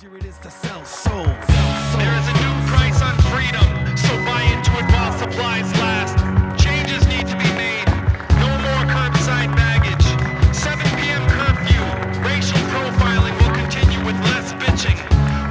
easier it is to sell souls. There is a new price on freedom, so buy into it while supplies last. Changes need to be made. No more curbside baggage. 7 p.m. curfew. Racial profiling will continue with less bitching.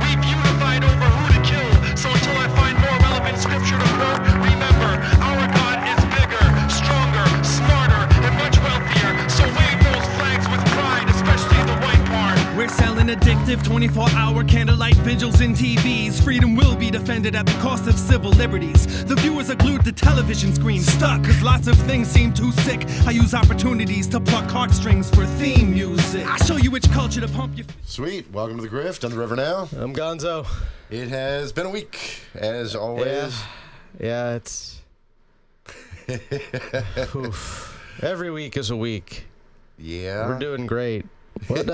We've unified over who to kill, so until I find more relevant scripture to quote, remember, our God is bigger, stronger, smarter, and much wealthier. So wave those flags with pride, especially the white part. We're selling addictive 24-hour candlelight vigils in TVs. Freedom will be defended at the cost of civil liberties. The viewers are glued to television screens, stuck, cause lots of things seem too sick. I use opportunities to pluck heartstrings for theme music. I show you which culture to pump your... Sweet. Welcome to the Grift on the River Now. I'm Gonzo. It has been a week, as always. Yeah, it's... Oof. Every week is a week. Yeah. We're doing great. What,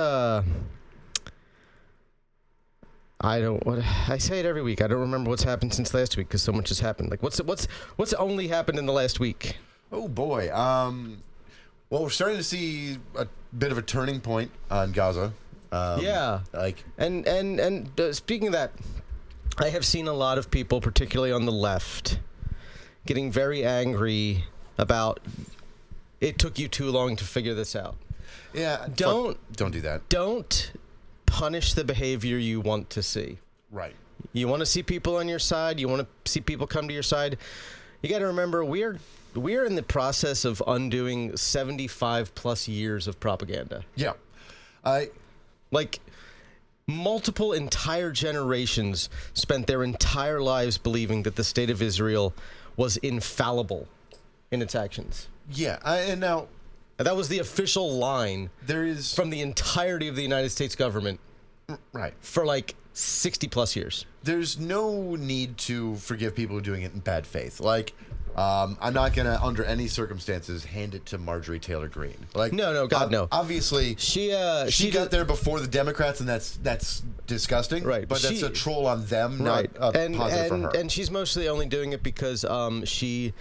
I say it every week. I don't remember what's happened since last week because so much has happened. Like, what's only happened in the last week? Oh, boy. Well, we're starting to see a bit of a turning point on Gaza. Yeah. And speaking of that, I have seen a lot of people, particularly on the left, getting very angry about it took you too long to figure this out. Yeah. Don't do that. Don't punish the behavior you want to see. Right. You want to see people on your side. You want to see people come to your side. You got to remember, we're in the process of undoing 75 plus years of propaganda. Yeah. Like, multiple entire generations spent their entire lives believing that the state of Israel was infallible in its actions. Yeah. And now... That was the official line from the entirety of the United States government. Right. For like 60 plus years. There's no need to forgive people who are doing it in bad faith. Like, I'm not going to, under any circumstances, hand it to Marjorie Taylor Greene. Like, no, God, no. Obviously, she got there before the Democrats, and that's disgusting. Right. But that's a troll on them, not a positive for her. And she's mostly only doing it because she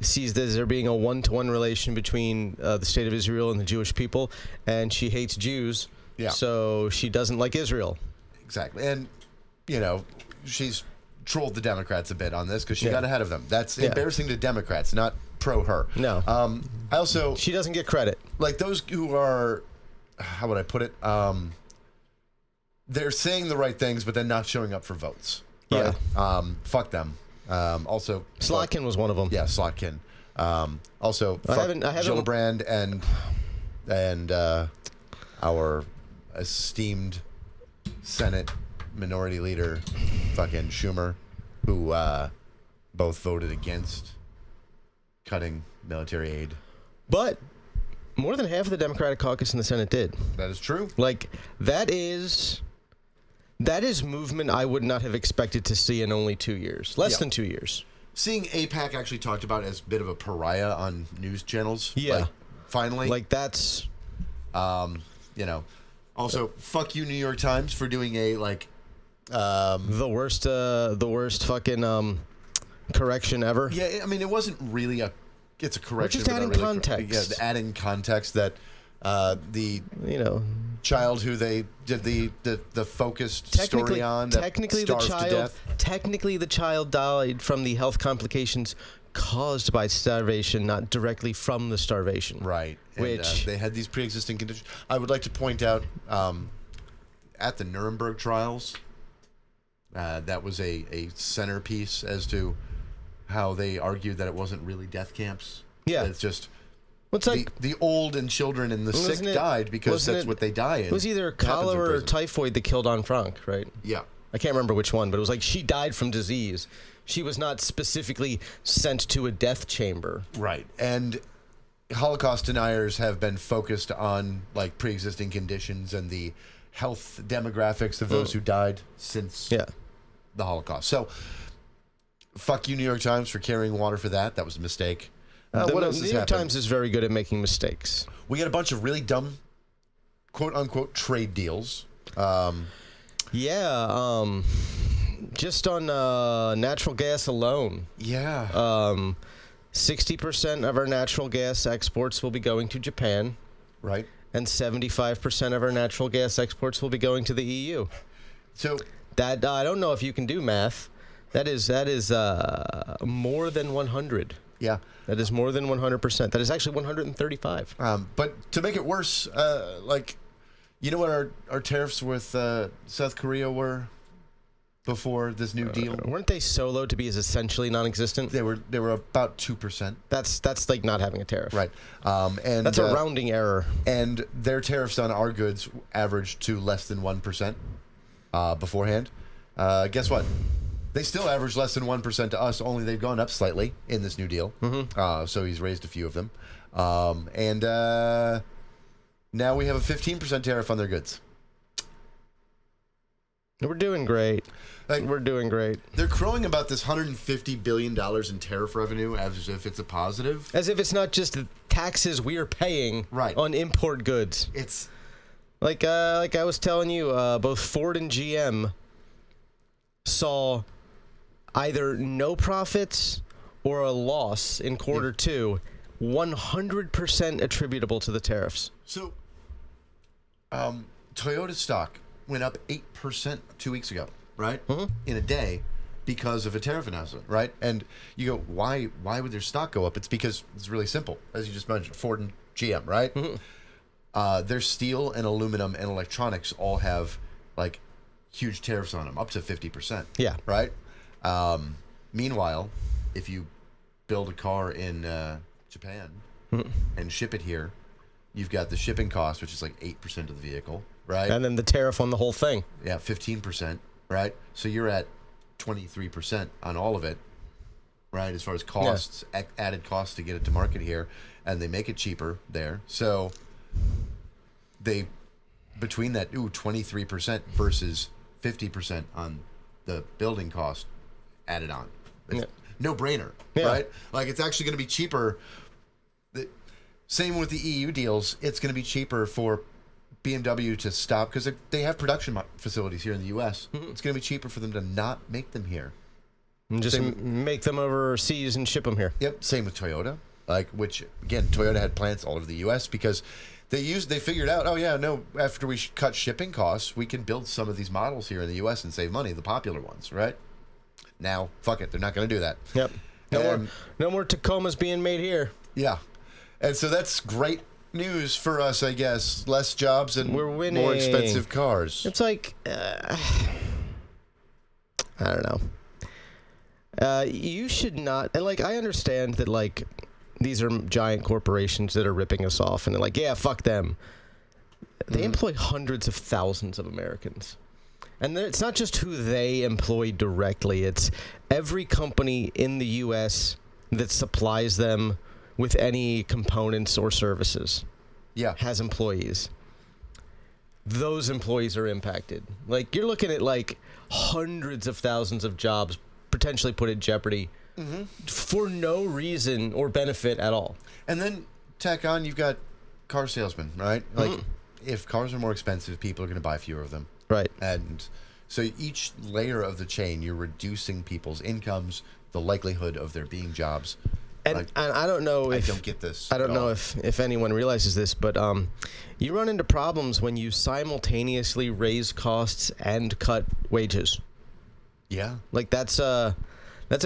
sees there being a one-to-one relation between the state of Israel and the Jewish people, and she hates Jews, so she doesn't like Israel. Exactly. And, she's trolled the Democrats a bit on this because she got ahead of them. That's embarrassing to Democrats, not pro-her. No. She doesn't get credit. Like, those who are, how would I put it? They're saying the right things, but then not showing up for votes. Right? Yeah. Fuck them. Also, Slotkin was one of them. Yeah, Slotkin. Also, fuck Gillibrand and our esteemed Senate Minority Leader, fucking Schumer, who both voted against cutting military aid. But more than half of the Democratic caucus in the Senate did. That is true. Like, that is movement I would not have expected to see in only 2 years. Less than 2 years. Seeing AIPAC actually talked about as a bit of a pariah on news channels. Yeah. Like, finally. Like, that's... Also, fuck you, New York Times, for doing a, the worst fucking correction ever. Yeah, I mean, it wasn't really it's a correction. We're just adding context. Adding context that the child who they did the focused story on that starved to death. Technically, the child died from the health complications caused by starvation, not directly from the starvation. Right. Which they had these pre-existing conditions. I would like to point out at the Nuremberg trials, that was a centerpiece as to how they argued that it wasn't really death camps. Yeah. It's just... It's like the old and children and the sick died because that's what they die in. It was either cholera or typhoid that killed Anne Frank, right? Yeah. I can't remember which one, but it was like she died from disease. She was not specifically sent to a death chamber. Right. And Holocaust deniers have been focused on like pre-existing conditions and the health demographics of those who died since the Holocaust. So, fuck you, New York Times, for carrying water for that. That was a mistake. What else has happened? The New York Times is very good at making mistakes. We got a bunch of really dumb, quote-unquote, trade deals. Just on natural gas alone. Yeah. 60% of our natural gas exports will be going to Japan. Right. And 75% of our natural gas exports will be going to the EU. So that I don't know if you can do math. That is more than 100. Yeah. That is more than 100%. That is actually 135. But to make it worse, you know what our tariffs with South Korea were before this new deal? Weren't they soloed to be as essentially non-existent? They were about 2%. That's like not having a tariff. Right. And that's a rounding error. And their tariffs on our goods averaged to less than 1% beforehand. Guess what? They still average less than 1% to us, only they've gone up slightly in this new deal. Mm-hmm. So he's raised a few of them. And now we have a 15% tariff on their goods. We're doing great. We're doing great. They're crowing about this $150 billion in tariff revenue as if it's a positive. As if it's not just the taxes we are paying on import goods. It's like I was telling you, both Ford and GM saw either no profits or a loss in quarter two, 100% attributable to the tariffs. So, Toyota stock went up 8% 2 weeks ago, right? Mm-hmm. In a day because of a tariff announcement, right? And you go, why would their stock go up? It's because it's really simple, as you just mentioned, Ford and GM, right? Mm-hmm. Their steel and aluminum and electronics all have like huge tariffs on them, up to 50%. Yeah. Right? Meanwhile, if you build a car in Japan and ship it here, you've got the shipping cost, which is like 8% of the vehicle, right? And then the tariff on the whole thing. Yeah, 15%, right? So you're at 23% on all of it, right? As far as costs, added costs to get it to market here, and they make it cheaper there. So they, between that, 23% versus 50% on the building cost added on. It's no brainer, right? Like, it's actually going to be cheaper. Same with the EU deals. It's going to be cheaper for BMW to stop because they have production facilities here in the U.S. Mm-hmm. It's going to be cheaper for them to not make them here. And just make them overseas and ship them here. Yep. Same with Toyota. Which again, Toyota had plants all over the U.S. because they figured out, after we cut shipping costs, we can build some of these models here in the U.S. and save money, the popular ones, right? Now, fuck it, they're not going to do that. Yep. No more Tacomas being made here. Yeah. And so that's great news for us, I guess. Less jobs and we're winning. More expensive cars. It's like, I don't know. You should not, and I understand that these are giant corporations that are ripping us off, and they're like, yeah, fuck them. They employ hundreds of thousands of Americans. And it's not just who they employ directly, it's every company in the U.S. that supplies them with any components or services. Yeah. Has employees. Those employees are impacted. You're looking at hundreds of thousands of jobs potentially put in jeopardy for no reason or benefit at all. And then tack on, you've got car salesmen, right? If cars are more expensive, people are going to buy fewer of them. Right. And so each layer of the chain, you're reducing people's incomes, the likelihood of there being jobs. And I don't know if... I don't get this. I don't know if anyone realizes this, but you run into problems when you simultaneously raise costs and cut wages. Yeah. That's a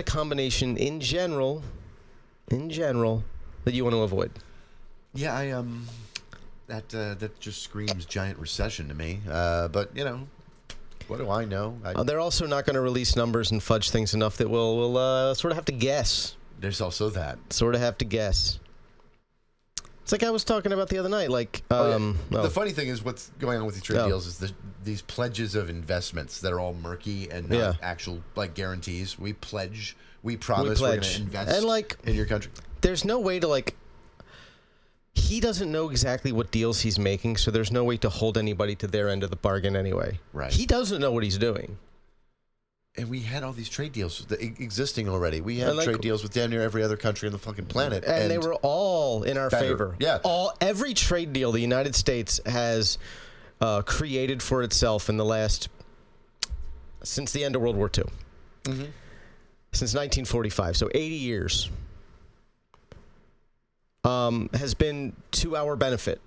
combination in general that you want to avoid. Yeah, that just screams giant recession to me. But, what do I know? They're also not going to release numbers and fudge things enough that we'll sort of have to guess. There's also that. Sort of have to guess. It's like I was talking about the other night. The funny thing is what's going on with these trade deals is these pledges of investments that are all murky and not actual guarantees. We pledge, we promise we're going to invest in your country. There's no way to he doesn't know exactly what deals he's making, so there's no way to hold anybody to their end of the bargain anyway. Right. He doesn't know what he's doing. And we had all these trade deals existing already. We had trade deals with damn near every other country on the fucking planet. And they were all in our favor. Yeah. Every trade deal the United States has created for itself since the end of World War II. Mm-hmm. Since 1945, so 80 years, has been to our benefit.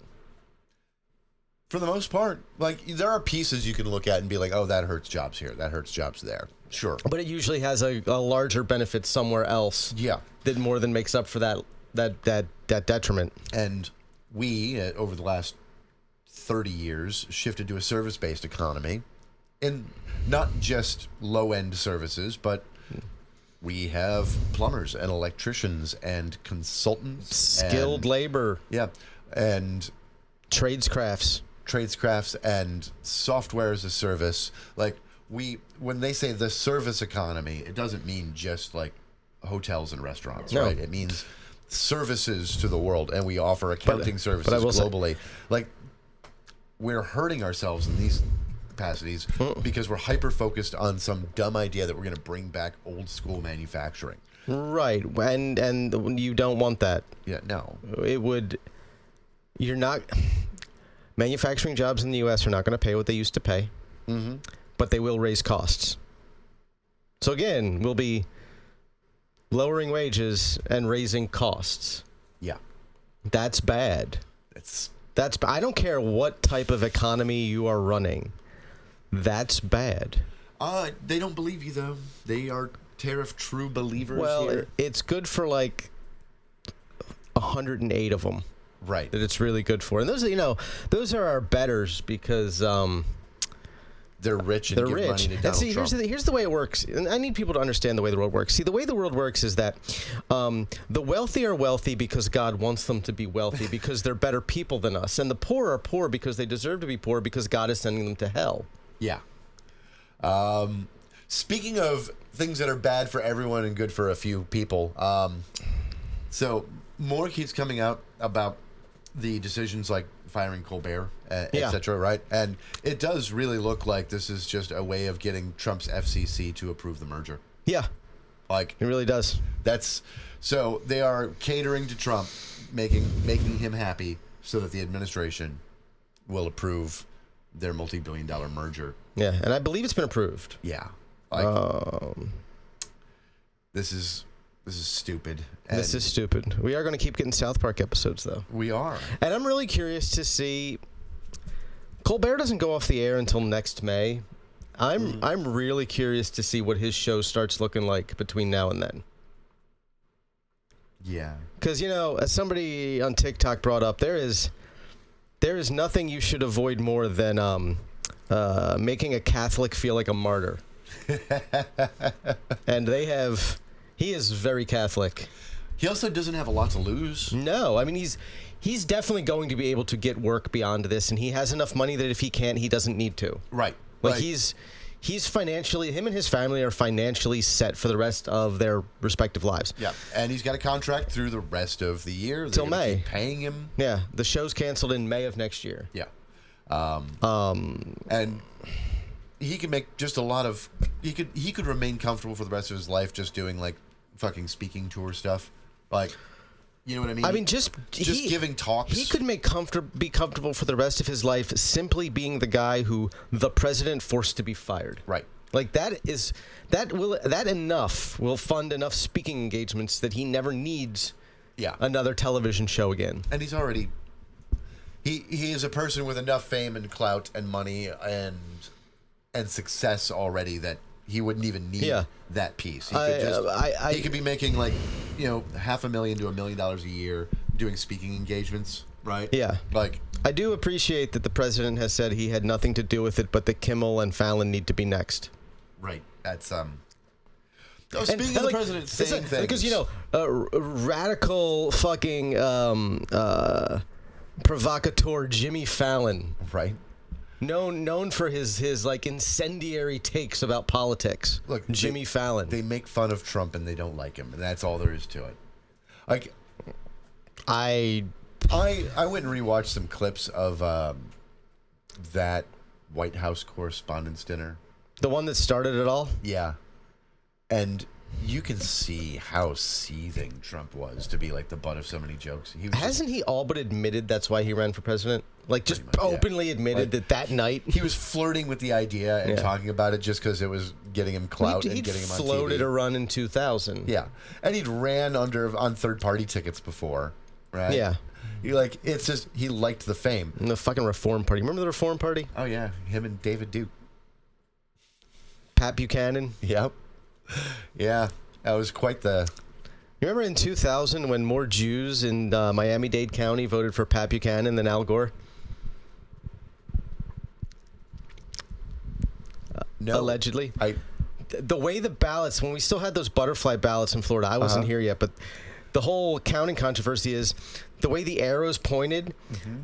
For the most part, like, there are pieces you can look at and be like, oh, that hurts jobs here, that hurts jobs there. Sure. But it usually has a larger benefit somewhere else. Yeah. That more than makes up for that detriment. And we, over the last 30 years, shifted to a service-based economy. And not just low-end services, but we have plumbers and electricians and consultants. Skilled labor. Yeah. And tradescrafts and software as a service. Like, when they say the service economy, it doesn't mean just like hotels and restaurants, right? It means services to the world, and we offer accounting services globally. Like, we're hurting ourselves in these capacities because we're hyper focused on some dumb idea that we're going to bring back old school manufacturing. Right, and you don't want that. Yeah, no. It would. You're not. Manufacturing jobs in the U.S. are not going to pay what they used to pay, but they will raise costs. So again, we'll be lowering wages and raising costs. Yeah, that's bad. That's. I don't care what type of economy you are running. That's bad. They don't believe you though. They are tariff true believers. Well, here. It's good for like 108 of them. Right. That it's really good for. And those are our betters because they're rich and they're give rich. money to Donald and see, Trump. here's the way it works. And I need people to understand the way the world works. See, the way the world works is that the wealthy are wealthy because God wants them to be wealthy because they're better people than us. And the poor are poor because they deserve to be poor because God is sending them to hell. Yeah. Speaking of things that are bad for everyone and good for a few people, so more keeps coming out about the decisions like firing Colbert, et cetera, right? And it does really look like this is just a way of getting Trump's FCC to approve the merger. Yeah. Like, it really does. So they are catering to Trump, making him happy so that the administration will approve their multi-billion-dollar merger. Yeah, and I believe it's been approved. Yeah. Like, this is stupid. This is stupid. We are going to keep getting South Park episodes, though. We are. And I'm really curious to see. Colbert doesn't go off the air until next May. I'm really curious to see what his show starts looking like between now and then. Yeah. Because, as somebody on TikTok brought up, there is nothing you should avoid more than making a Catholic feel like a martyr. And he is very Catholic. He also doesn't have a lot to lose. No, I mean, he's definitely going to be able to get work beyond this, and he has enough money that if he can't, he doesn't need to. Right. Like, right. He's financially, him and his family are financially set for the rest of their respective lives. Yeah, and he's got a contract through the rest of the year. Till May. Keep paying him. Yeah, the show's canceled in May of next year. Yeah. And he could make just a lot of... He could remain comfortable for the rest of his life just doing, like, fucking speaking tour stuff. Like, you know what I mean? I mean, just giving talks. He could be comfortable for the rest of his life simply being the guy who the president forced to be fired. Right. Like, that enough will fund enough speaking engagements that he never needs another television show again. And he's already... He is a person with enough fame and clout and money and success already that he wouldn't even need that piece. He could be making, like, $500,000 to $1 million a year doing speaking engagements, right? Yeah. Like, I do appreciate that the president has said he had nothing to do with it, but that Kimmel and Fallon need to be next. Right. That's speaking of the president saying things, because radical fucking provocateur Jimmy Fallon, right? Known for his like incendiary takes about politics. Look, Jimmy Fallon. They make fun of Trump and they don't like him, and that's all there is to it. Like, I went and rewatched some clips of that White House Correspondents' Dinner. The one that started it all? Yeah. And you can see how seething Trump was to be like the butt of so many jokes. Hasn't he all but admitted that's why he ran for president? Like, just openly admitted that night? He was flirting with the idea and talking about it just because it was getting him clout and getting him on TV. He'd floated a run in 2000. Yeah. And he'd ran on third-party tickets before. right? Yeah. It's just he liked the fame. And the fucking Reform Party. Remember the Reform Party? Oh yeah, him and David Duke. Pat Buchanan. Yep. Yeah, that was quite the. You remember in 2000 when more Jews in Miami-Dade County voted for Pat Buchanan than Al Gore? No. Allegedly. The way the ballots, when we still had those butterfly ballots in Florida, I wasn't here yet, but the whole counting controversy is the way the arrows pointed,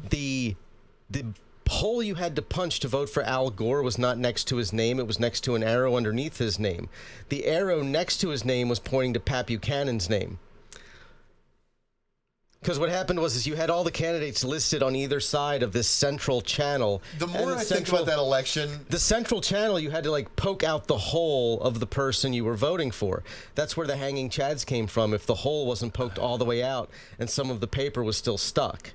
the hole you had to punch to vote for Al Gore was not next to his name. It was next to an arrow underneath his name. The arrow next to his name was pointing to Pat Buchanan's name. Because what happened was you had all the candidates listed on either side of this central channel. The more I think about that election... The central channel, you had to poke out the hole of the person you were voting for. That's where the hanging chads came from, if the hole wasn't poked all the way out and some of the paper was still stuck.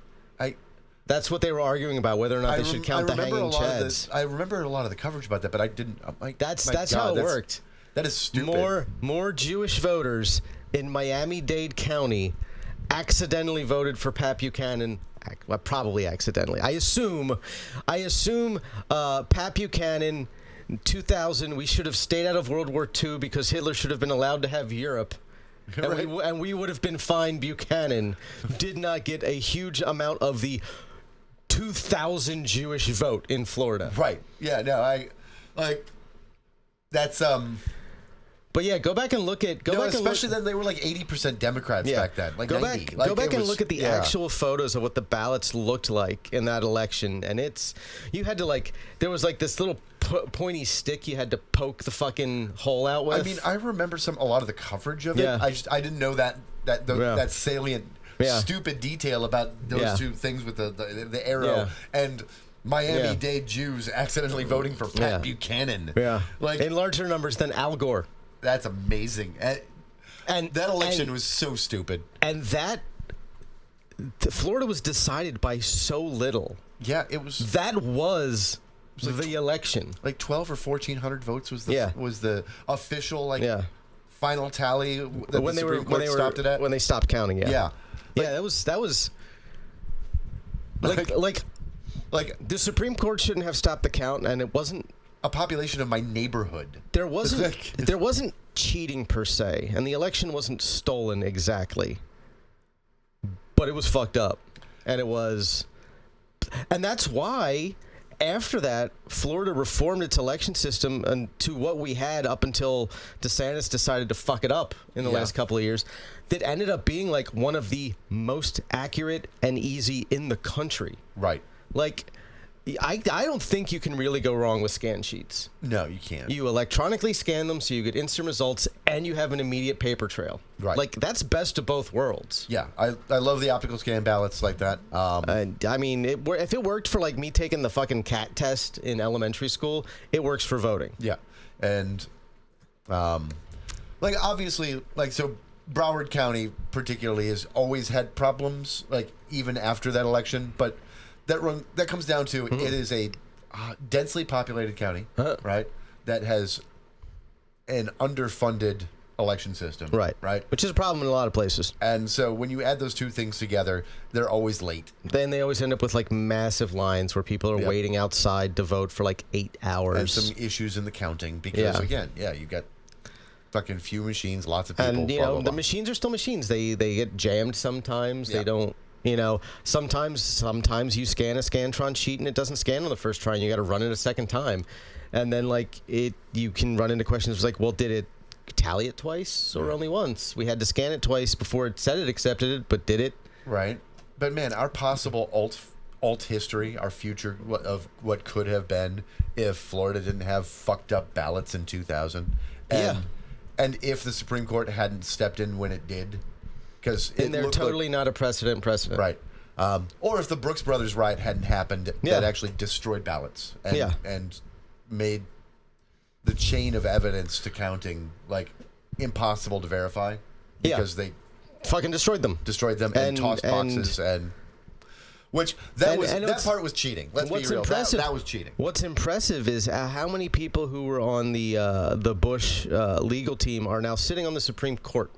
That's what they were arguing about, whether or not they should count the hanging chads. I remember a lot of the coverage about that, but I didn't... That's how it worked. That is stupid. More Jewish voters in Miami-Dade County accidentally voted for Pat Buchanan. Well, probably accidentally. I assume Pat Buchanan, 2000, we should have stayed out of World War II because Hitler should have been allowed to have Europe. And we would have been fine. Buchanan did not get a huge amount of the 2,000 Jewish vote in Florida. Right. Yeah, no, that's But yeah, go back and look at especially then they were 80% Democrats back then. Go 90. Go back and look at the actual photos of what the ballots looked like in that election, and you had to there was this little pointy stick you had to poke the fucking hole out with. I mean, I remember a lot of the coverage of it. I didn't know that salient stupid detail about those two things with the arrow and Miami-Dade Jews accidentally voting for Pat Buchanan. Yeah, in larger numbers than Al Gore. That's amazing. And that election was so stupid. And Florida was decided by so little. Yeah, it was. That was the election. 12 or 1,400 votes was the official final tally that when the Supreme Court stopped it at. When they stopped counting, yeah. That was like the Supreme Court shouldn't have stopped the count, and it wasn't a population of my neighborhood. There wasn't cheating per se, and the election wasn't stolen exactly, but it was fucked up, and that's why after that Florida reformed its election system and to what we had up until DeSantis decided to fuck it up in the last couple of years. That ended up being one of the most accurate and easy in the country. Right. I don't think you can really go wrong with scan sheets. No, you can't. You electronically scan them so you get instant results and you have an immediate paper trail. Right. That's best of both worlds. Yeah, I love the optical scan ballots like that. I mean, if it worked for me taking the fucking CAT test in elementary school, it works for voting. Yeah. And obviously so Broward County particularly has always had problems even after that election, but that comes down to it is a densely populated county, right? That has an underfunded election system, right? Which is a problem in a lot of places. And so when you add those two things together, they're always late. Then they always end up with massive lines where people are waiting outside to vote for 8 hours, and some issues in the counting because again, you got fucking few machines, lots of people, and blah, blah, blah. The machines are still machines. They get jammed sometimes. They don't. Sometimes you scan a Scantron sheet and it doesn't scan on the first try, and you got to run it a second time, and then you can run into questions well, did it tally it twice or only once? We had to scan it twice before it said it accepted it, but did it? Right. But man, our possible alt history, our future of what could have been if Florida didn't have fucked up ballots in 2000, and if the Supreme Court hadn't stepped in when it did. And they're totally not a precedent. Right. Or if the Brooks Brothers riot hadn't happened, that actually destroyed ballots and made the chain of evidence to counting impossible to verify because they fucking destroyed them and tossed boxes and which that part was cheating. Let's be real. That was cheating. What's impressive is how many people who were on the Bush legal team are now sitting on the Supreme Court.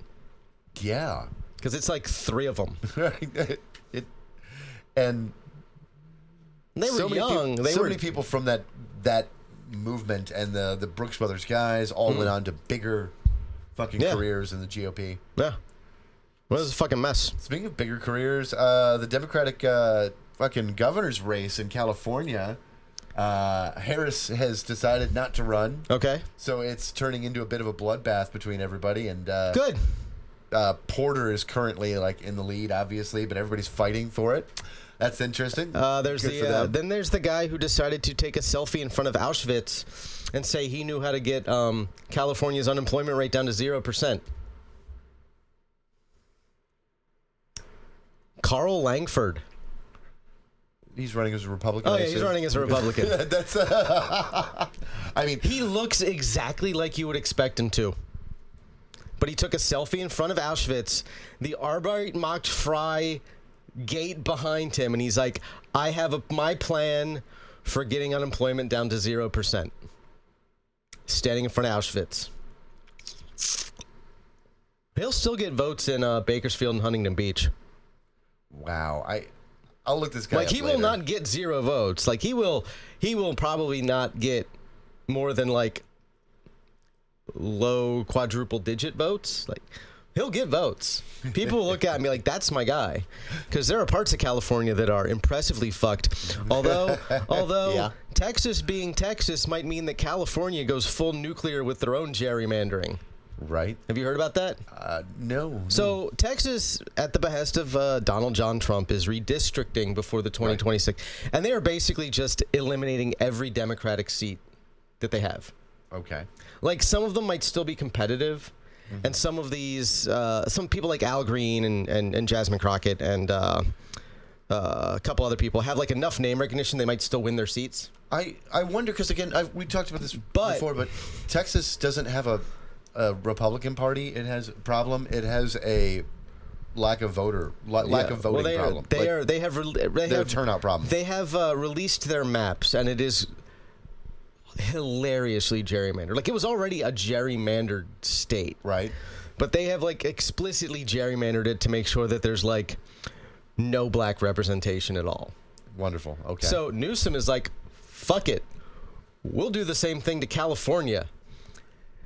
Yeah. Because it's 3 of them. And they were young. Many people from that movement and the Brooks Brothers guys all went on to bigger fucking careers in the GOP. Yeah. Well, it was a fucking mess. Speaking of bigger careers, the Democratic fucking governor's race in California, Harris has decided not to run. Okay. So it's turning into a bit of a bloodbath between everybody. And good. Porter is currently like in the lead, obviously, but everybody's fighting for it. That's interesting. Then there's the guy who decided to take a selfie in front of Auschwitz and say he knew how to get California's unemployment rate down to 0%. Carl Langford. He's running as a Republican. Oh, yeah, he's running as a Republican. That's. I mean, he looks exactly like you would expect him to. But he took a selfie in front of Auschwitz. The Arbeit macht frei gate behind him, and he's like, I have my plan for getting unemployment down to 0%. Standing in front of Auschwitz. He'll still get votes in Bakersfield and Huntington Beach. Wow. I'll look this guy up he later. will not get 0 votes. Like he will probably not get more than like low quadruple digit votes. Like he'll get votes. People will look at him and be like, that's my guy. Because there are parts of California that are impressively fucked. Although yeah. Texas being Texas might mean that California goes full nuclear with their own gerrymandering. Right. Have you heard about that? No. So Texas, at the behest of Donald John Trump, is redistricting before the 2026. Right. And they are basically just eliminating every Democratic seat that they have. Okay. Like some of them might still be competitive. Mm-hmm. And some of these, some people like Al Green and Jasmine Crockett and a couple other people have like enough name recognition they might still win their seats. I wonder, because again, we talked about this before, but Texas doesn't have a Republican Party. It has a problem. It has a lack of voting problem. They have a turnout problem. They have released their maps, and it is hilariously gerrymandered. Like it was already a gerrymandered state, right? But they have like explicitly gerrymandered it to make sure that there's like no black representation at all. Wonderful. Okay. So Newsom is like, fuck it, we'll do the same thing to California.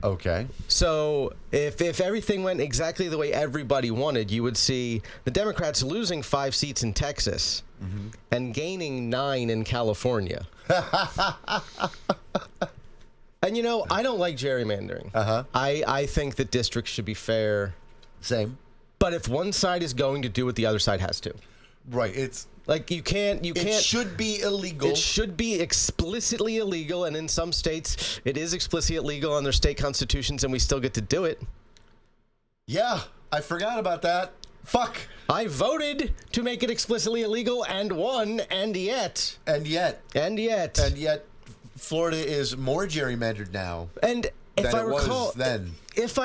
Okay. So if everything went exactly the way everybody wanted, you would see the Democrats losing 5 seats in Texas and gaining 9 in California. And, I don't like gerrymandering. Uh-huh. I think that districts should be fair. Same. But if one side is going to do it, the other side has to. Right. It's... Like, you can't... It should be illegal. It should be explicitly illegal, and in some states, it is explicitly illegal on their state constitutions, and we still get to do it. Yeah, I forgot about that. Fuck. I voted to make it explicitly illegal and won, and yet, Florida is more gerrymandered now. And if I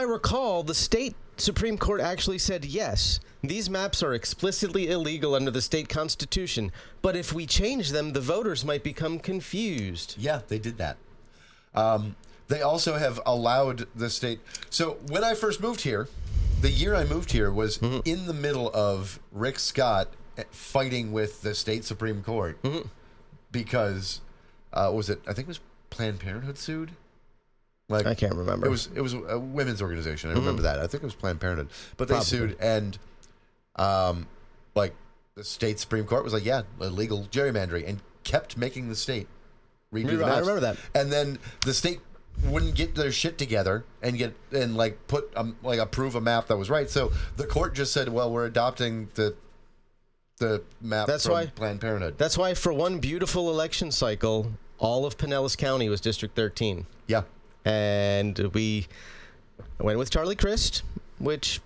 recall, the state Supreme Court actually said, yes, these maps are explicitly illegal under the state constitution, but if we change them, the voters might become confused. Yeah, they did that. They also have allowed the state. So when I first moved here, the year I moved here was in the middle of Rick Scott fighting with the state Supreme Court because, I think it was Planned Parenthood sued? Like, I can't remember. It was a women's organization. I remember that. I think it was Planned Parenthood. But they sued, and the state Supreme Court was like, yeah, illegal gerrymandering, and kept making the state redo the maps. I remember that. And then the state wouldn't get their shit together and approve a map that was right. So the court just said, well, we're adopting the map from Planned Parenthood. That's why for one beautiful election cycle, all of Pinellas County was District 13. Yeah. And we went with Charlie Crist, which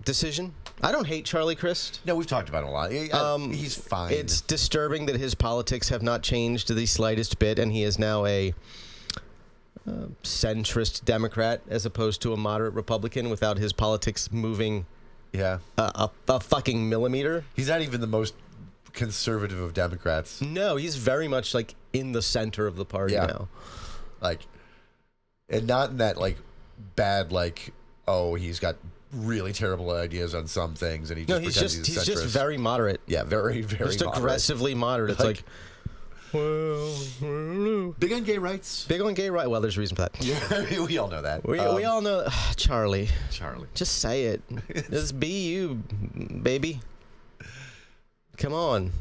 decision. I don't hate Charlie Crist. No, we've talked about it a lot. He's fine. It's disturbing that his politics have not changed the slightest bit, and he is now a centrist Democrat as opposed to a moderate Republican without his politics moving a fucking millimeter. He's not even the most conservative of Democrats. No, he's very much like in the center of the party now. Like, and not in that like bad, like, oh, he's got really terrible ideas on some things, and he's just very moderate. Yeah, very, very just moderate. Aggressively moderate. It's like, well, I don't know. Big on gay rights. Big on gay rights. Well, there's a reason for that. Yeah, we all know that. We all know. Charlie. Just say it. Just be you, baby. Come on.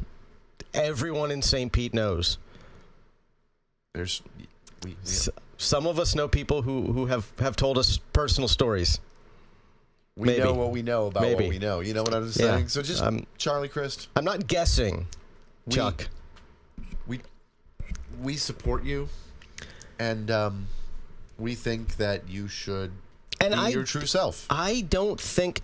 Everyone in St. Pete knows. Some of us know people who have told us personal stories. We know what we know about what we know. You know what I'm saying? So just Charlie Crist. I'm not guessing, Chuck. We support you, and we think that you should be your true self. I don't think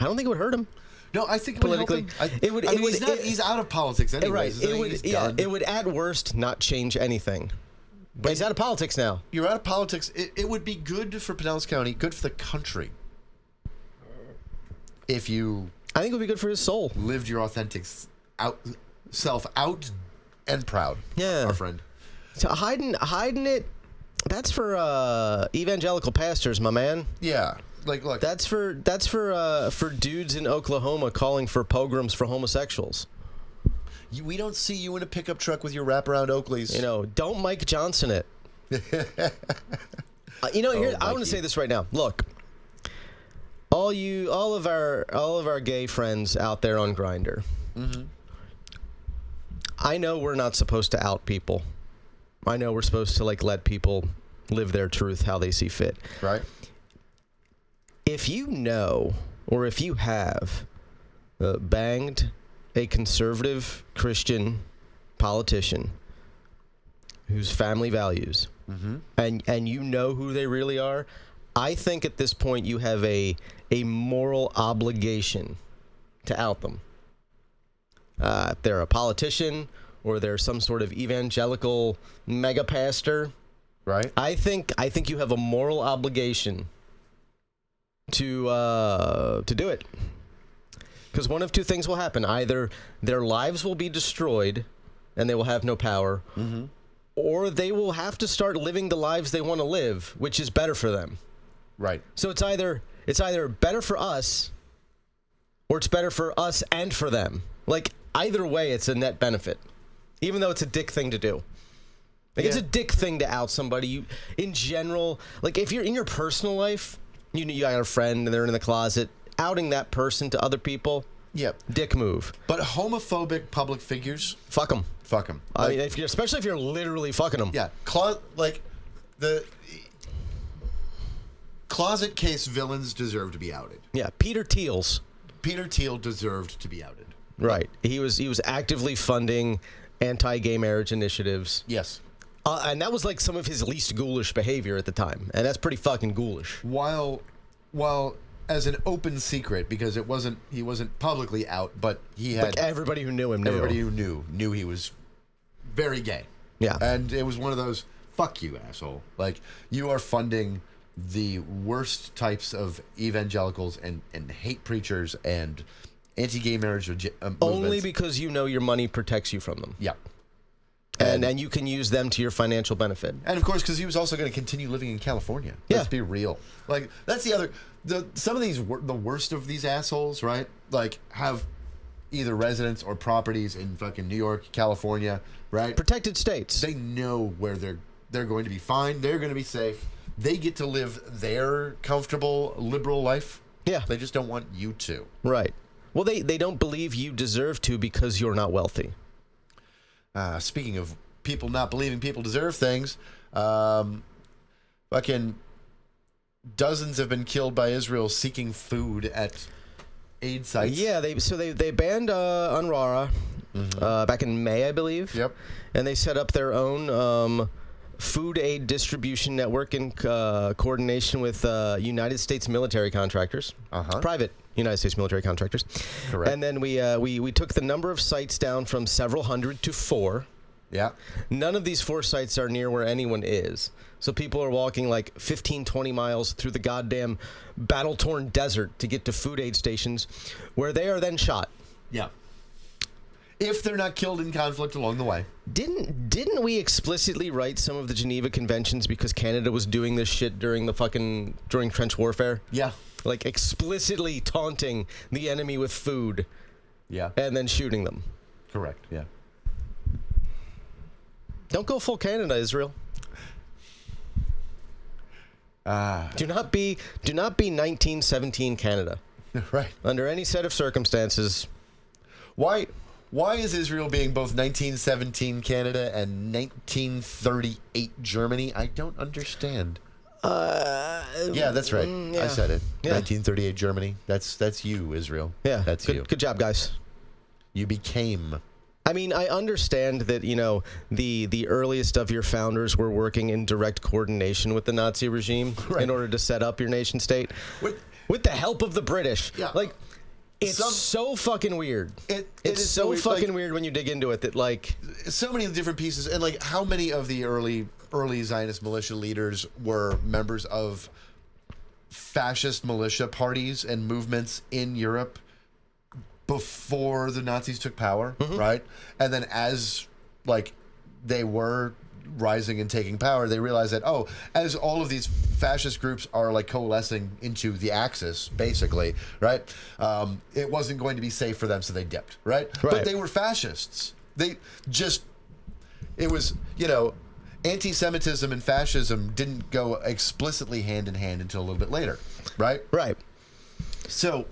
it would hurt him. No, I think politically, he's out of politics anyway. Right. It would at worst not change anything. But he's out of politics now. You're out of politics. It would be good for Pinellas County, good for the country, if you. I think it would be good for his soul. Lived your authentic self out and proud. Yeah, our friend. So hiding it. That's for evangelical pastors, my man. Yeah. Like, look. That's for dudes in Oklahoma calling for pogroms for homosexuals. We don't see you in a pickup truck with your wraparound Oakleys. Don't Mike Johnson it. Here I want to say this right now. Look, all of our gay friends out there on Grindr. Mm-hmm. I know we're not supposed to out people. I know we're supposed to let people live their truth how they see fit. Right. If you know, or if you have banged a conservative Christian politician whose family values, mm-hmm. and you know who they really are, I think at this point you have a moral obligation to out them. If they're a politician or they're some sort of evangelical mega pastor, right? I think you have a moral obligation to do it, because one of two things will happen: either their lives will be destroyed and they will have no power, mm-hmm. or they will have to start living the lives they want to live, which is better for them. Right. So it's either better for us, or it's better for us and for them. Either way, it's a net benefit, even though it's a dick thing to do. It's a dick thing to out somebody. In general, if you're in your personal life, you got a friend and they're in the closet, outing that person to other people, dick move. But homophobic public figures, fuck them. Fuck them. Especially if you're literally fucking them. Yeah, the closet case villains deserve to be outed. Yeah, Peter Thiel deserved to be outed. Right. He was actively funding anti-gay marriage initiatives. Yes. And that was some of his least ghoulish behavior at the time. And that's pretty fucking ghoulish. While as an open secret, because he wasn't publicly out, but he had everybody who knew him knew. Everybody who knew he was very gay. Yeah. And it was one of those, fuck you, asshole. You are funding the worst types of evangelicals and hate preachers and anti-gay marriage movements. Only because you know your money protects you from them. Yeah. And you can use them to your financial benefit. And, of course, because he was also going to continue living in California. Yeah. Let's be real. That's the other... some of these... the worst of these assholes, right? Have either residence or properties in fucking New York, California, right? Protected states. They know where they're going to be fine. They're going to be safe. They get to live their comfortable, liberal life. Yeah. They just don't want you to. Right. Well, they don't believe you deserve to because you're not wealthy. Speaking of people not believing people deserve things, fucking dozens have been killed by Israel seeking food at aid sites. Yeah, they banned UNRWA back in May, I believe. Yep. And they set up their own food aid distribution network in coordination with United States military contractors, private United States military contractors. Correct. And then we took the number of sites down from several hundred to 4. Yeah. None of these 4 sites are near where anyone is. So people are walking 15, 20 miles through the goddamn battle-torn desert to get to food aid stations where they are then shot. Yeah. if they're not killed in conflict along the way. Didn't we explicitly write some of the Geneva Conventions because Canada was doing this shit during trench warfare? Yeah. Like explicitly taunting the enemy with food. Yeah. And then shooting them. Correct. Yeah. Don't go full Canada, Israel. Do not be 1917 Canada. Right. Under any set of circumstances. Why is Israel being both 1917 Canada and 1938 Germany? I don't understand. Yeah, that's right. Yeah. I said it. Yeah. 1938 Germany. That's you, Israel. Yeah. That's you. Good job, guys. You became. I mean, I understand that, the earliest of your founders were working in direct coordination with the Nazi regime in order to set up your nation state. With the help of the British. Yeah. Like, it's so fucking weird. It's so fucking weird when you dig into it that, like... So many different pieces. And, like, how many of the early Zionist militia leaders were members of fascist militia parties and movements in Europe before the Nazis took power, right? And then as, like, they were rising and taking power, they realized that, as all of these fascist groups are, like, coalescing into the Axis, basically, right? It wasn't going to be safe for them, so they dipped, right? But they were fascists. It was, anti-Semitism and fascism didn't go explicitly hand in hand until a little bit later, right? Right. So...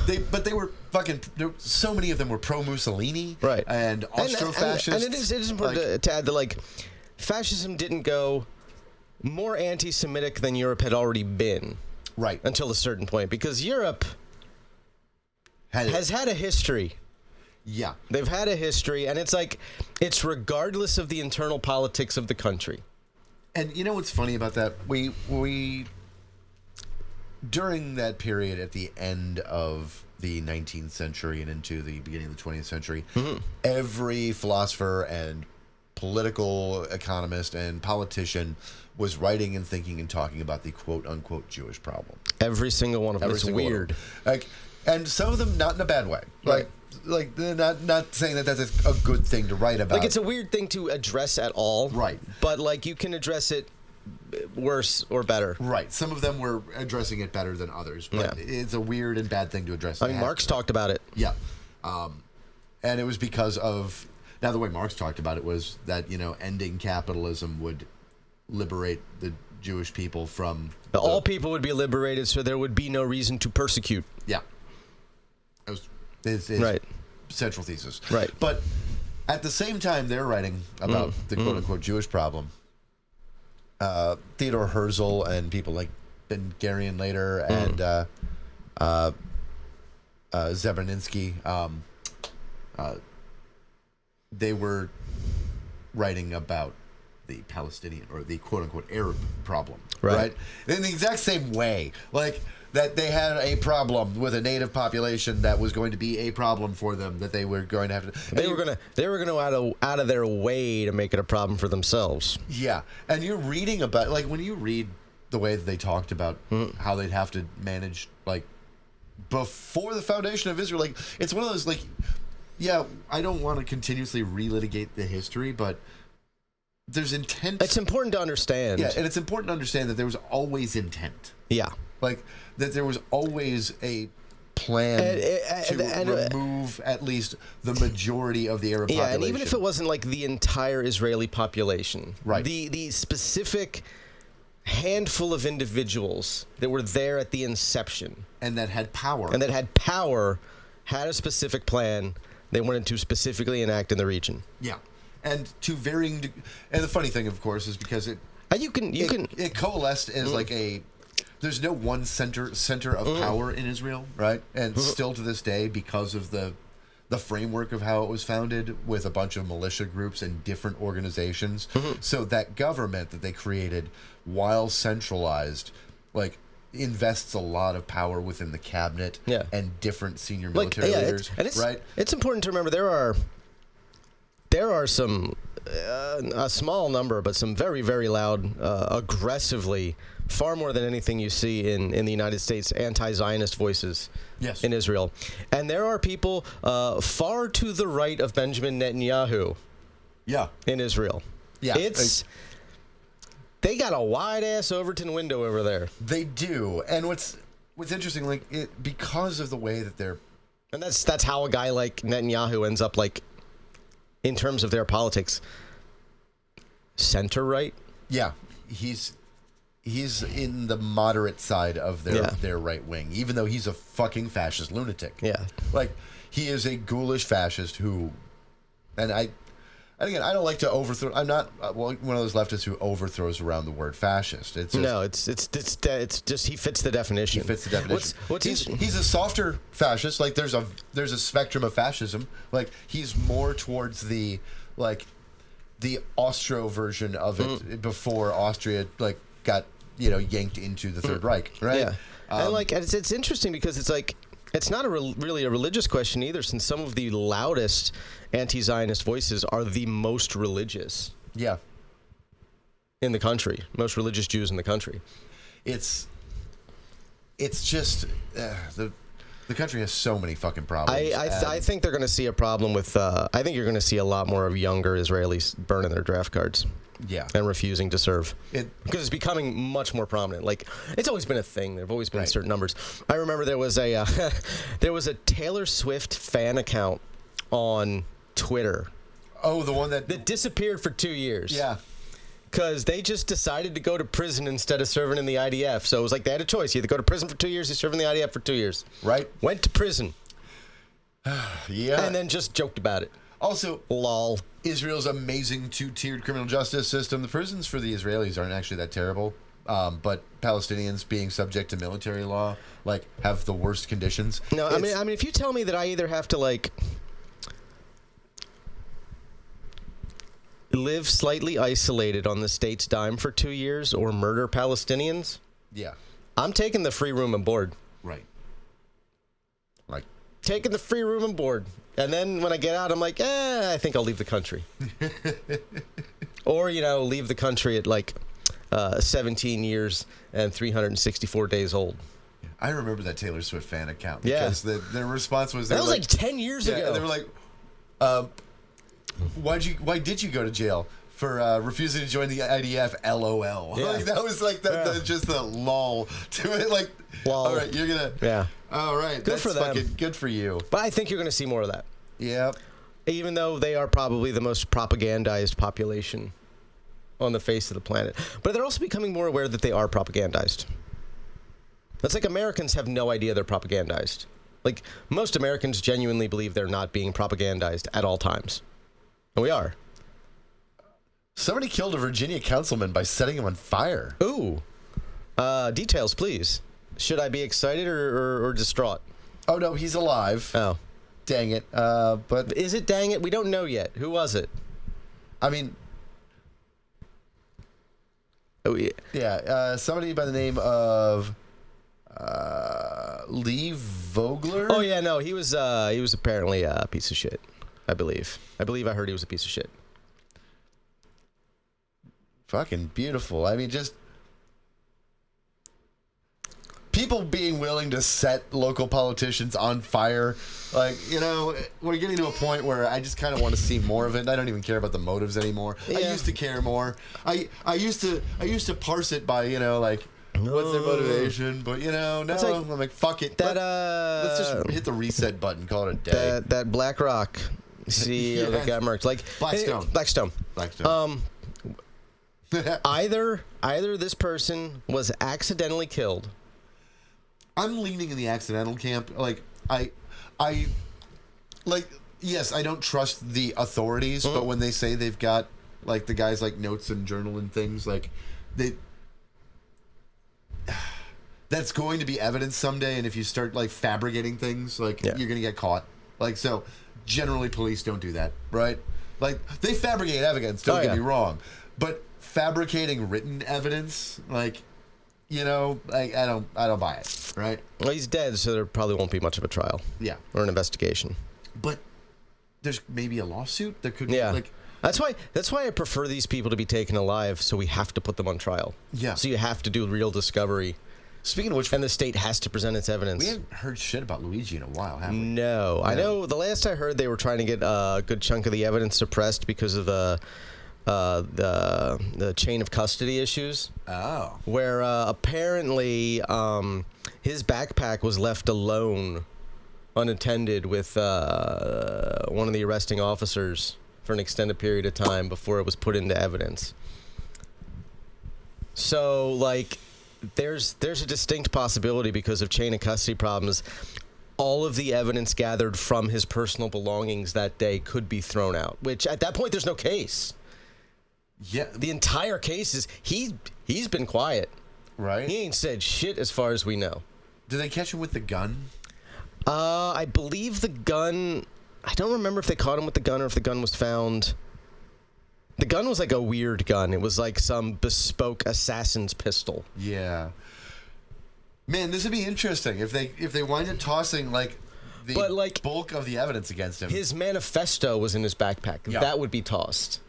They were fucking. So many of them were pro Mussolini, right? And Austro-fascist. And it is important to add that, like, fascism didn't go more anti-Semitic than Europe had already been, right? Until a certain point, because Europe has had a history. Yeah, they've had a history, and it's regardless of the internal politics of the country. And you know what's funny about that? We. During that period at the end of the 19th century and into the beginning of the 20th century, every philosopher and political economist and politician was writing and thinking and talking about the quote-unquote Jewish problem. Every single one of them. It's weird. And some of them not in a bad way. Like they're not saying that that's a good thing to write about. Like, it's a weird thing to address at all. Right. But, like, you can address it worse or better. Right. Some of them were addressing it better than others, but it's a weird and bad thing to address. I mean, Marx talked about it. Yeah. And it was because of... Now, the way Marx talked about it was that, ending capitalism would liberate the Jewish people from... All people would be liberated, so there would be no reason to persecute. Yeah. That was his central thesis. Right. But at the same time they're writing about the quote-unquote Jewish problem, Theodor Herzl and people like Ben Gurion later and Zabraninsky, they were writing about the Palestinian or the quote-unquote Arab problem, right? In the exact same way, like that they had a problem with a native population that was going to be a problem for them that they were going to have to. They were going to out of their way to make it a problem for themselves. Yeah, and you're reading about, like, when you read the way that they talked about how they'd have to manage, like, before the foundation of Israel, like, it's one of those, like, yeah, I don't want to continuously relitigate the history, but there's intent. It's important to understand. Yeah, and it's important to understand that there was always intent. Yeah. Like, that there was always a plan to remove at least the majority of the Arab population. Yeah, and even if it wasn't, like, the entire Israeli population, right? The specific handful of individuals that were there at the inception. And that had power. Had a specific plan they wanted to specifically enact in the region. Yeah. And to varying... And the funny thing, of course, is because it coalesced as like a... There's no one center of power in Israel, right? And still to this day, because of the framework of how it was founded with a bunch of militia groups and different organizations. So that government that they created, while centralized, like, invests a lot of power within the cabinet and different senior military leaders, right? It's important to remember there are some a small number, but some very, very loud, aggressively, far more than anything you see in the United States, anti-Zionist voices in Israel. And there are people far to the right of Benjamin Netanyahu in Israel. Yeah. They got a wide-ass Overton window over there. They do. And what's interesting, like, because of the way that they're... And that's how a guy like Netanyahu ends up, like, in terms of their politics, center-right? Yeah. He's in the moderate side of their right wing, even though he's a fucking fascist lunatic. Yeah. Like, he is a ghoulish fascist who... And again, I don't like to overthrow. I'm not one of those leftists who overthrows around the word fascist. It's just he fits the definition. He fits the definition. He's a softer fascist. Like there's a spectrum of fascism. Like he's more towards the Austro version of it before Austria got yanked into the Third Reich, right? Yeah, and it's interesting because it's like. It's not really a religious question either, since some of the loudest anti-Zionist voices are the most religious. Yeah. In the country, most religious Jews in the country. It's just the country has so many fucking problems. I think they're going to see a problem with. I think you're going to see a lot more of younger Israelis burning their draft cards. Yeah, and refusing to serve because it's becoming much more prominent. Like it's always been a thing. There've always been certain numbers. I remember there was a Taylor Swift fan account on Twitter. Oh, the one that disappeared for 2 years. Yeah, because they just decided to go to prison instead of serving in the IDF. So it was like they had a choice: you either go to prison for 2 years, or serve in the IDF for 2 years. Right. Went to prison. Yeah, and then just joked about it. Also, lol. Israel's amazing two-tiered criminal justice system. The prisons for the Israelis aren't actually that terrible, but Palestinians being subject to military law have the worst conditions. No, I mean, if you tell me that I either have to live slightly isolated on the state's dime for 2 years or murder Palestinians, I'm taking the free room and board. Right. Taking the free room and board. And then when I get out, I'm like, I think I'll leave the country. Or, leave the country at 17 years and 364 days old. I remember that Taylor Swift fan account. Because their response was... That was 10 years ago. They were like, why did you go to jail? For refusing to join the IDF, LOL. Yeah. That was just the lull to it. All right, you're going to... Yeah. All right. Good for them. Fucking good for you. But I think you're going to see more of that. Yep. Even though they are probably the most propagandized population on the face of the planet. But they're also becoming more aware that they are propagandized. That's like Americans have no idea they're propagandized. Most Americans genuinely believe they're not being propagandized at all times. And we are. Somebody killed a Virginia councilman by setting him on fire. Ooh. Details, please. Should I be excited or distraught? Oh, no, he's alive. Oh. Dang it. But is it dang it? We don't know yet. Who was it? I mean... Oh, yeah. Somebody by the name of... Lee Vogler? Oh, yeah, no. He was apparently a piece of shit, I believe. I heard he was a piece of shit. Fucking beautiful. I mean, just... People being willing to set local politicians on fire, we're getting to a point where I just kind of want to see more of it. I don't even care about the motives anymore. Yeah. I used to care more. I used to parse it by what's their motivation, but now I'm like fuck it. Let's just hit the reset button, call it a day. That BlackRock CEO that got murked, Blackstone. Either this person was accidentally killed. I'm leaning in the accidental camp. Yes, I don't trust the authorities, but when they say they've got the guys notes and journal and things, that's going to be evidence someday. And if you start fabricating things, you're gonna get caught. So, generally, police don't do that, right? They fabricate evidence. Don't get me wrong, but fabricating written evidence, I don't buy it, right? Well, he's dead, so there probably won't be much of a trial. Yeah. Or an investigation. But there's maybe a lawsuit. There could be That's why I prefer these people to be taken alive, so we have to put them on trial. Yeah. So you have to do real discovery. Speaking of which, and the state has to present its evidence. We haven't heard shit about Luigi in a while, have we? No. I know the last I heard they were trying to get a good chunk of the evidence suppressed because of the chain of custody issues. Oh. Where apparently his backpack was left alone, unattended, with one of the arresting officers for an extended period of time before it was put into evidence. So, like, there's a distinct possibility because of chain of custody problems. All of the evidence gathered from his personal belongings that day could be thrown out, which at that point there's no case. Yeah. The entire case is he's been quiet. Right. He ain't said shit as far as we know. Did they catch him with the gun? I believe the gun. I don't remember if they caught him with the gun or if the gun was found. The gun was like a weird gun. It was like some bespoke assassin's pistol. Yeah. Man, this would be interesting if they wind up tossing the bulk of the evidence against him. His manifesto was in his backpack. Yeah. That would be tossed.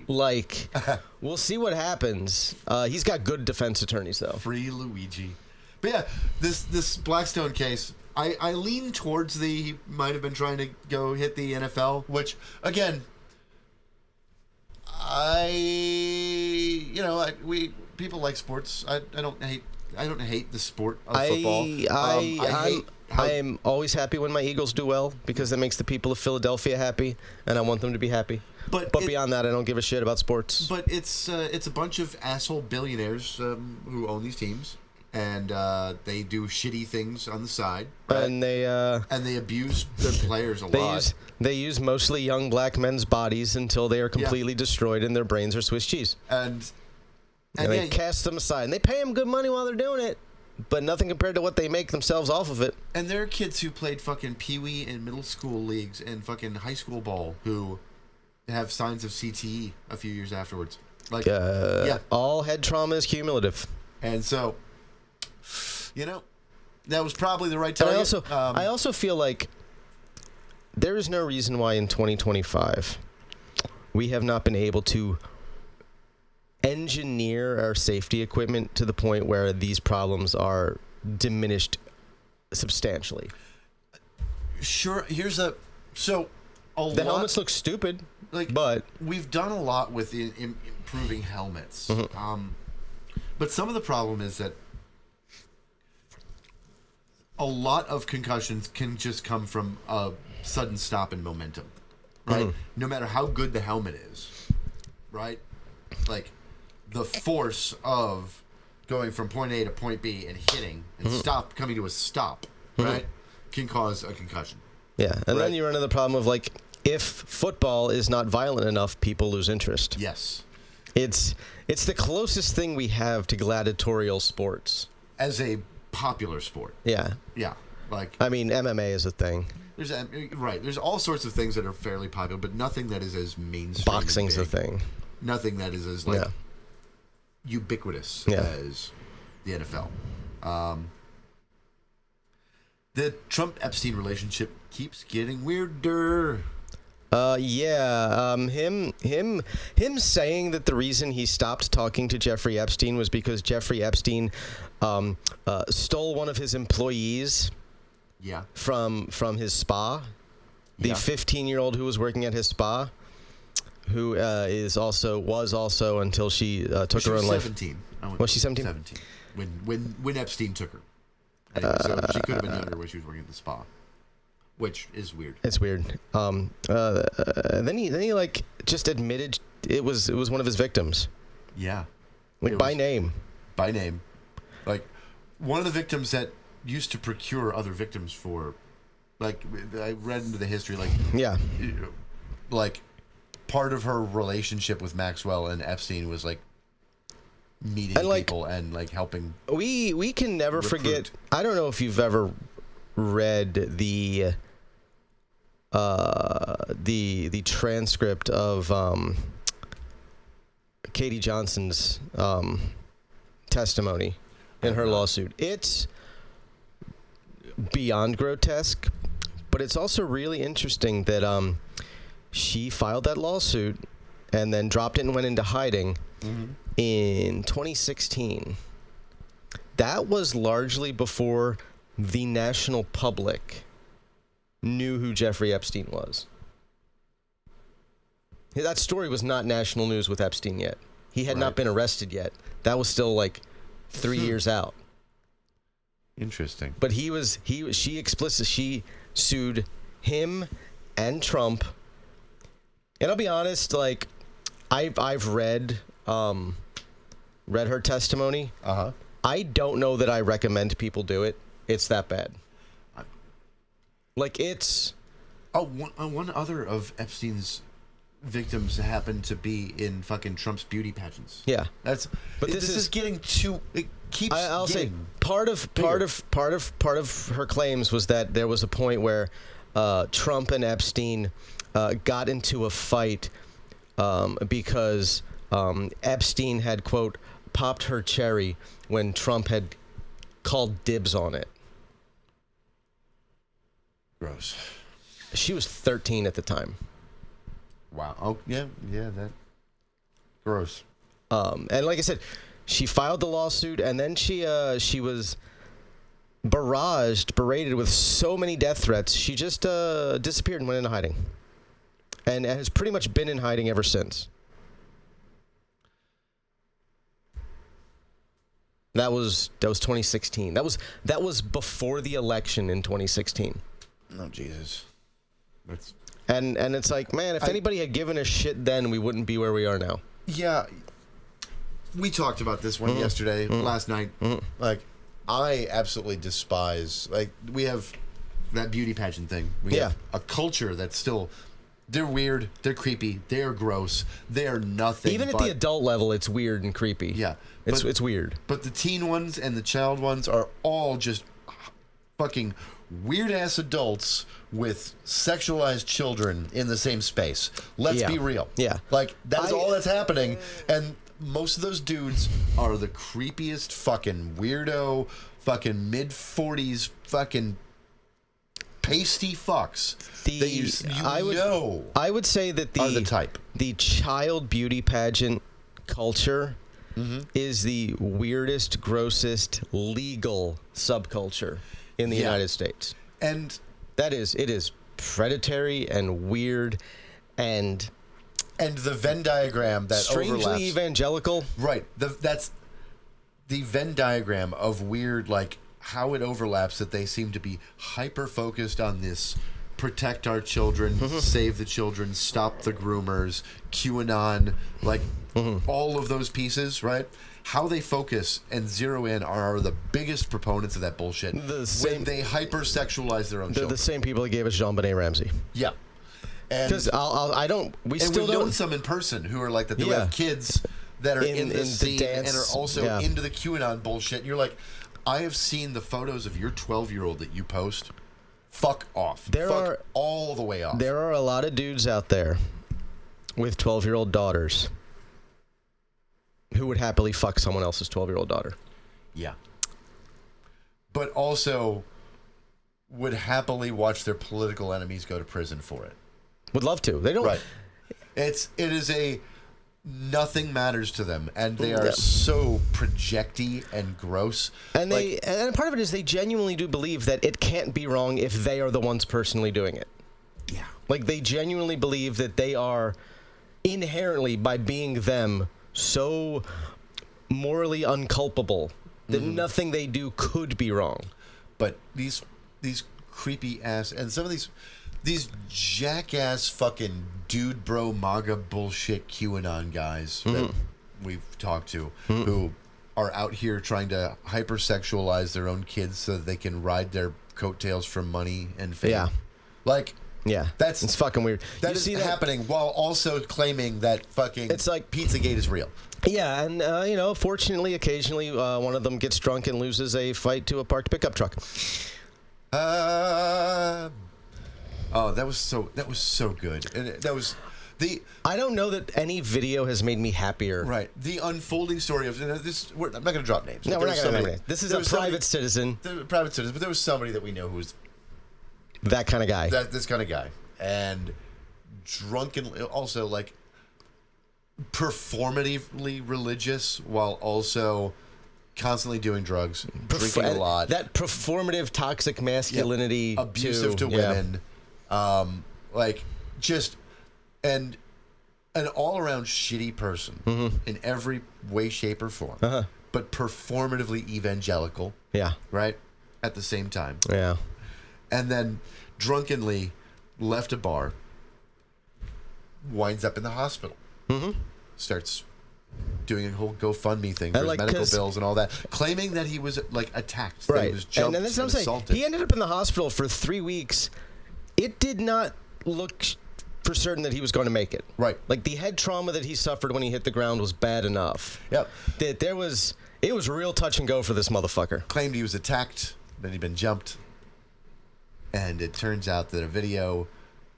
We'll see what happens. He's got good defense attorneys, though. Free Luigi. But yeah, this Blackstone case, I lean towards he might have been trying to go hit the NFL, which, again, people like sports. I don't hate the sport of football. I am always happy when my Eagles do well because that makes the people of Philadelphia happy, and I want them to be happy. But beyond that, I don't give a shit about sports. But it's a bunch of asshole billionaires who own these teams, and they do shitty things on the side, right? And they abuse their players a lot. They use mostly young black men's bodies until they are completely destroyed and their brains are Swiss cheese. And they cast them aside, and they pay them good money while they're doing it. But nothing compared to what they make themselves off of it. And there are kids who played fucking peewee and middle school leagues and fucking high school ball who have signs of CTE a few years afterwards. All head trauma is cumulative. And so, that was probably the right target. And I also feel like there is no reason why in 2025 we have not been able to engineer our safety equipment to the point where these problems are diminished substantially. Sure. The helmets look stupid, but we've done a lot with improving helmets. Mm-hmm. But some of the problem is that a lot of concussions can just come from a sudden stop in momentum, right? Mm-hmm. No matter how good the helmet is, right? The force of going from point A to point B and hitting and coming to a stop, right, can cause a concussion. Yeah, and then you run into the problem of if football is not violent enough, people lose interest. Yes, it's the closest thing we have to gladiatorial sports as a popular sport. Yeah. MMA is a thing. There's all sorts of things that are fairly popular, but nothing that is as mainstream. Boxing's a thing. Nothing that is as ubiquitous as the NFL. The Trump-Epstein relationship keeps getting weirder. Him saying that the reason he stopped talking to Jeffrey Epstein was because Jeffrey Epstein stole one of his employees from his spa. The 15-year-old who was working at his spa, who was also until she took her own life. 17. Was she 17? 17. When Epstein took her. So she could have been younger when she was working at the spa, which is weird. It's weird. Then he just admitted it was one of his victims. Yeah. By name. By name. One of the victims that used to procure other victims for, I read into the history, part of her relationship with Maxwell and Epstein was meeting people and helping. We can never forget. I don't know if you've ever read the transcript of Katie Johnson's testimony in her lawsuit. It's beyond grotesque, but it's also really interesting that she filed that lawsuit and then dropped it and went into hiding in 2016. That was largely before the national public knew who Jeffrey Epstein was. That story was not national news with Epstein yet. He had not been arrested yet. That was still like 3 years out. Interesting. But she sued him and Trump. And I'll be honest, like I've read her testimony. I don't know that I recommend people do it. It's that bad. Like it's. One other of Epstein's victims happened to be in fucking Trump's beauty pageants. Yeah, this is getting too. It keeps. I'll say part of her claims was that there was a point where Trump and Epstein got into a fight because Epstein had, quote, popped her cherry when Trump had called dibs on it. Gross. She was 13 at the time. Wow. Oh, yeah, that. Gross. And like I said, she filed the lawsuit, and then she was berated with so many death threats. She just disappeared and went into hiding, and has pretty much been in hiding ever since. That was 2016. That was before the election in 2016. Oh, Jesus. And it's like, man, if anybody had given a shit then, we wouldn't be where we are now. Yeah. We talked about this one yesterday, last night. Like, I absolutely despise, like, we have that beauty pageant thing. We have a culture that's still, they're weird, they're creepy, they're gross, they're nothing. Even at the adult level, it's weird and creepy. Yeah. It's weird. But the teen ones and the child ones are all just fucking weird-ass adults with sexualized children in the same space. Let's be real. Yeah. Like, that's all that's happening. And most of those dudes are the creepiest fucking weirdo, fucking mid-40s fucking pasty fucks I would say that are the type. The child beauty pageant culture is the weirdest, grossest legal subculture in the United States. And it is predatory and weird and the Venn diagram that strangely overlaps. Evangelical. Right. That's the Venn diagram of weird, like, how it overlaps, that they seem to be hyper-focused on this protect our children, save the children, stop the groomers, QAnon, like, all of those pieces, right? How they focus and zero in are the biggest proponents of that bullshit. When they hyper-sexualize their own children. The same people that gave us Jean-Benet Ramsey. Yeah. Because we've known some in person who are like that. They have kids that are in this scene dance, and are also into the QAnon bullshit. And you're like, I have seen the photos of your 12-year-old that you post. Fuck off. Fuck all the way off. There are a lot of dudes out there with 12-year-old daughters who would happily fuck someone else's 12-year-old daughter. Yeah. But also would happily watch their political enemies go to prison for it. Would love to. They don't. Right. It is a nothing matters to them, and they are so projecty and gross. And and part of it is they genuinely do believe that it can't be wrong if they are the ones personally doing it. Yeah. Like, they genuinely believe that they are inherently, by being them, so morally unculpable that nothing they do could be wrong. But these creepy ass, and some of these jackass fucking dude bro MAGA bullshit QAnon guys that we've talked to who are out here trying to hypersexualize their own kids so that they can ride their coattails for money and fame. Yeah. Like, it's fucking weird. That is happening while also claiming that fucking it's like Pizzagate is real. Yeah, and fortunately, occasionally one of them gets drunk and loses a fight to a parked pickup truck. That was so good. And that was I don't know that any video has made me happier. Right. The unfolding story of this. I'm not going to drop names. No, we're not going to name names. This is a private citizen. Private citizen, but there was somebody that we know who was that kind of guy. This kind of guy, and drunkenly, also like performatively religious while also constantly doing drugs, drinking a lot. That performative toxic masculinity, abusive to women, like just and an all-around shitty person in every way, shape, or form, but performatively evangelical. Yeah. Right? At the same time. Yeah. And then drunkenly left a bar, winds up in the hospital, starts doing a whole GoFundMe thing for his medical bills and all that, claiming that he was like attacked, that he was jumped and that's what I'm saying. assaulted. He ended up in the hospital for 3 weeks. It did not look for certain that he was going to make it. Right. Like the head trauma that he suffered when he hit the ground was bad enough. Yep. That it was real touch and go for this motherfucker. Claimed he was attacked, then he'd been jumped, and it turns out that a video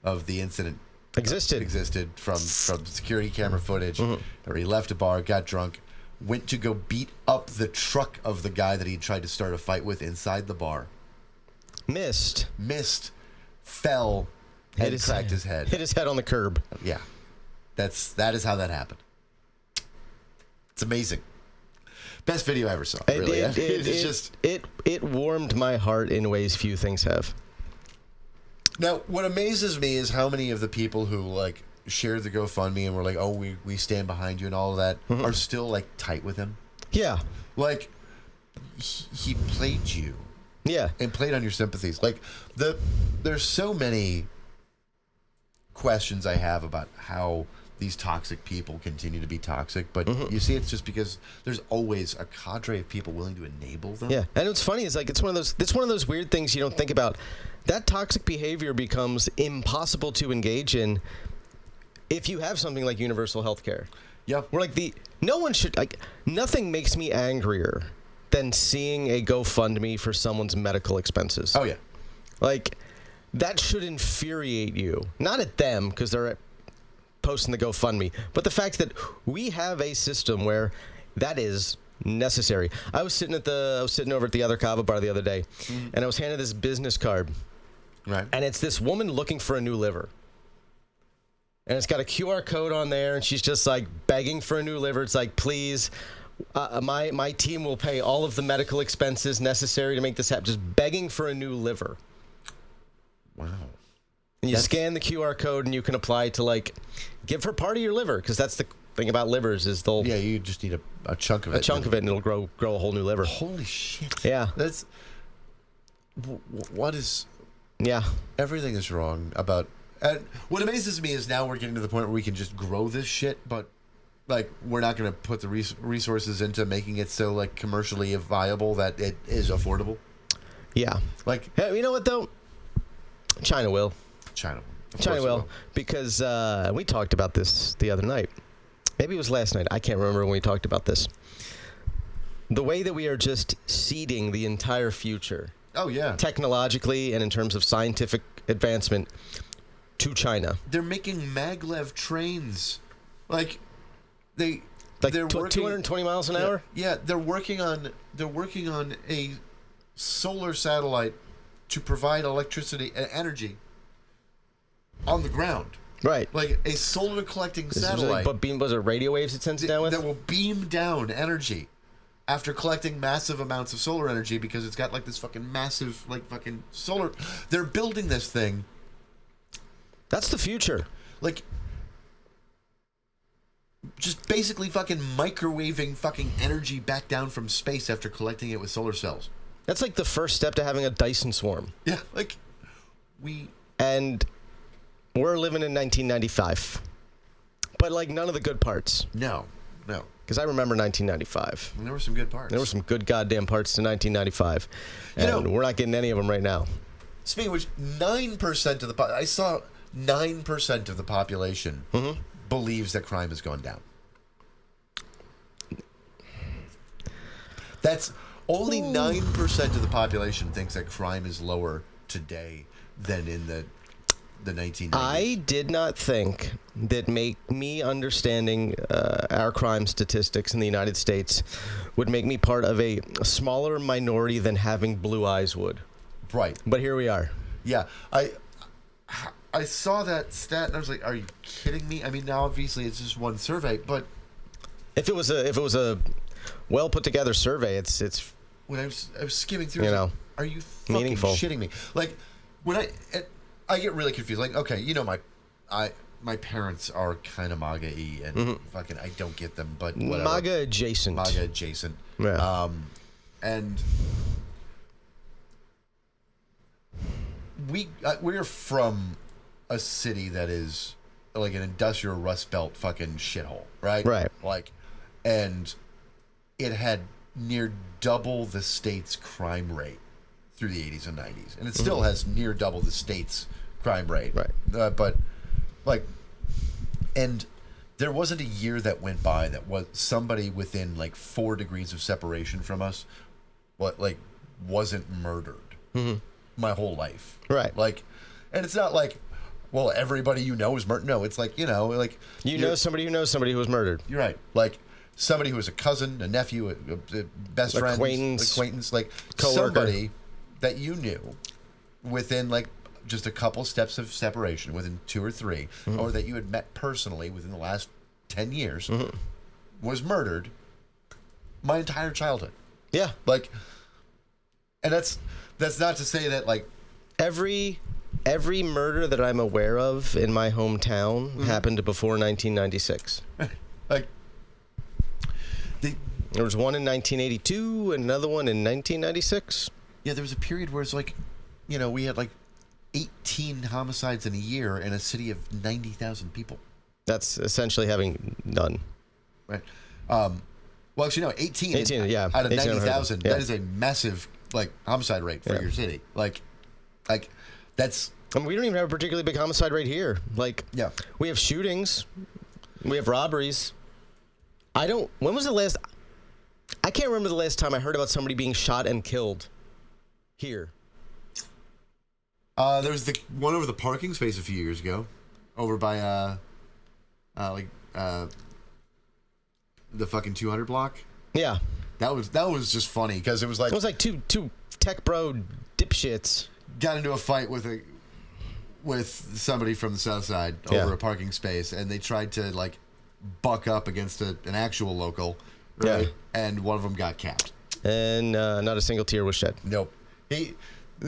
of the incident existed from security camera footage where he left a bar, got drunk, went to go beat up the truck of the guy that he tried to start a fight with inside the bar. Missed, fell, and cracked his head. Hit his head on the curb. Yeah. That is how that happened. It's amazing. Best video I ever saw. Really. It warmed my heart in ways few things have. Now, what amazes me is how many of the people who like shared the GoFundMe and were like, "Oh, we stand behind you" and all of that are still like tight with him. Yeah. Like he played you. Yeah. And played on your sympathies. Like there's so many questions I have about how these toxic people continue to be toxic, but you see, it's just because there's always a cadre of people willing to enable them. Yeah, and what's funny is like it's one of those weird things you don't think about. That toxic behavior becomes impossible to engage in if you have something like universal health care. Yeah, we're like nothing makes me angrier than seeing a GoFundMe for someone's medical expenses. Oh yeah, like that should infuriate you, not at them because they're posting the GoFundMe, but the fact that we have a system where that is necessary. I was sitting over at the other Kava bar the other day, and I was handed this business card, right? And it's this woman looking for a new liver, and it's got a QR code on there, and she's just like begging for a new liver. It's like, please, my team will pay all of the medical expenses necessary to make this happen. Just begging for a new liver. Wow. And you scan the QR code and you can apply to like give her part of your liver, because that's the thing about livers is you just need a chunk of it. A chunk of it and it'll grow a whole new liver. Holy shit. Yeah. That's what is. Yeah. Everything is wrong about. And what amazes me is now we're getting to the point where we can just grow this shit, but like we're not going to put the resources into making it so like commercially viable that it is affordable. Yeah. Like, hey, you know what though? China will. China will, because we talked about this the other night. Maybe it was last night. I can't remember when we talked about this. The way that we are just seeding the entire future. Oh, yeah. Technologically and in terms of scientific advancement to China. They're making maglev trains. Like they're working 220 miles an hour? Yeah, they're working on a solar satellite to provide electricity and energy on the ground. Right. Like a solar collecting satellite. But was it radio waves it sends down with? That will beam down energy after collecting massive amounts of solar energy because it's got like this fucking massive like fucking solar. They're building this thing. That's the future. Like just basically fucking microwaving fucking energy back down from space after collecting it with solar cells. That's like the first step to having a Dyson swarm. Yeah, like and we're living in 1995. But like none of the good parts. No. Because I remember 1995. And there were some good parts. There were some good goddamn parts to 1995. And we're not getting any of them right now. Speaking of which, 9% of I saw 9% of the population believes that crime has gone down. That's only 9% of the population thinks that crime is lower today than in the 1990s. I did not think that me understanding our crime statistics in the United States would make me part of a smaller minority than having blue eyes would. Right. But here we are. Yeah. I I saw that stat and I was like, "Are you kidding me?" I mean, now obviously it's just one survey, but if it was a well put together survey, it's when I was skimming through, are you fucking meaningful. shitting me? Like when I get really confused. Like, okay, my parents are kind of MAGA-y and fucking I don't get them, but whatever. MAGA adjacent. Yeah. And we're from a city that is like an industrial Rust Belt fucking shithole, right? Right. Like, and it had near double the state's crime rate through the 80s and 90s, and it still has near double the state's crime rate. Right. But like, and there wasn't a year that went by that was somebody within like 4 degrees of separation from us, wasn't murdered. My whole life. Right. Like, and it's not like, well, everybody you know is murdered. No, it's like, like... You know somebody who knows somebody who was murdered. You're right. Like, somebody who was a cousin, a nephew, a best friend, acquaintance, like, coworker. Somebody that you knew within, like, just a couple steps of separation, within 2 or 3, or that you had met personally within the last 10 years, was murdered my entire childhood. Yeah. Like, and that's not to say that, like... Every murder that I'm aware of in my hometown happened before 1996. Like... There was one in 1982 and another one in 1996. Yeah, there was a period where it's like, we had like 18 homicides in a year in a city of 90,000 people. That's essentially having none. Right. Well, actually, no, 18 yeah. Out of 90,000. Yeah. That is a massive, like, homicide rate for your city. Like, that's... I mean, we don't even have a particularly big homicide rate here. Like, we have shootings. We have robberies. When was the last... I can't remember the last time I heard about somebody being shot and killed here. There was the one over the parking space a few years ago, over by the fucking 200 block. Yeah, that was just funny because it was like two tech bro dipshits got into a fight with somebody from the south side over a parking space, and they tried to like buck up against an actual local, right? Yeah. And one of them got capped, and not a single tear was shed. Nope.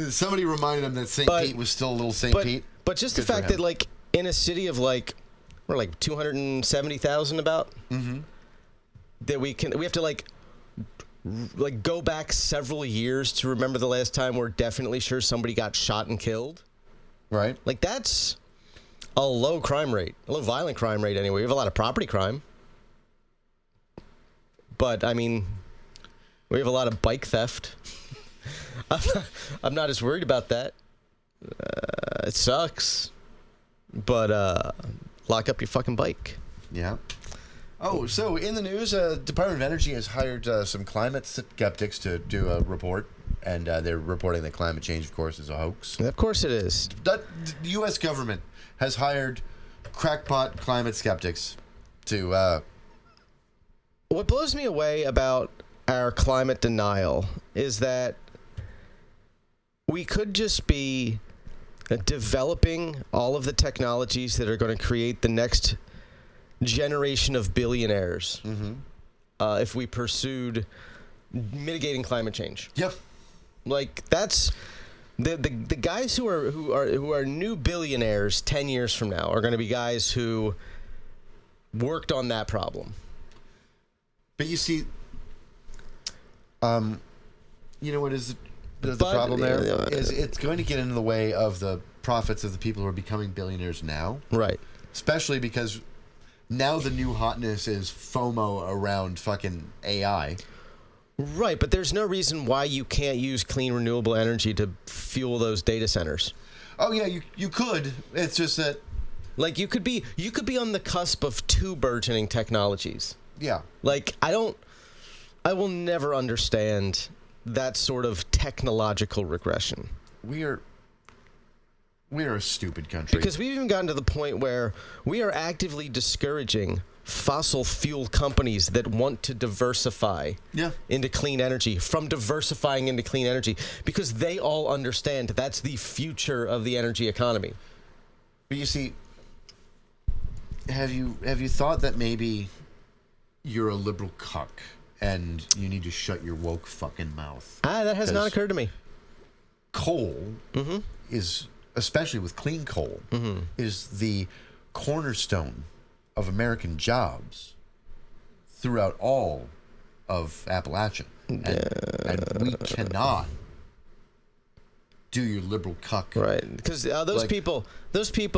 Somebody reminded him that St. Pete was still a little St. Pete. But just the fact that, like, in a city of, like, we're like 270,000 about, that we have to, like, go back several years to remember the last time we're definitely sure somebody got shot and killed. Right. Like, that's a low crime rate, a low violent crime rate anyway. We have a lot of property crime. But, I mean, we have a lot of bike theft. I'm not as worried about that. It sucks. But lock up your fucking bike. Yeah. Oh, so in the news, Department of Energy has hired some climate skeptics to do a report. And they're reporting that climate change, of course, is a hoax. Of course it is. The U.S. government has hired crackpot climate skeptics to... What blows me away about our climate denial is that we could just be developing all of the technologies that are going to create the next generation of billionaires if we pursued mitigating climate change. Yep. Like, that's the guys who are new billionaires 10 years from now are going to be guys who worked on that problem. But you see, what is the problem there? Is it's going to get into the way of the profits of the people who are becoming billionaires now. Right. Especially because now the new hotness is FOMO around fucking AI. Right, but there's no reason why you can't use clean renewable energy to fuel those data centers. Oh yeah, you could. It's just that, like, you could be on the cusp of 2 burgeoning technologies. Yeah. Like, I will never understand that sort of technological regression. We are a stupid country. Because we've even gotten to the point where we are actively discouraging fossil fuel companies that want to diversify into clean energy from diversifying into clean energy because they all understand that's the future of the energy economy. But you see, have you thought that maybe you're a liberal cuck and you need to shut your woke fucking mouth? That has not occurred to me. Coal is, especially with clean coal, is the cornerstone of American jobs throughout all of Appalachia. And we cannot do your liberal cuck. Right, because those people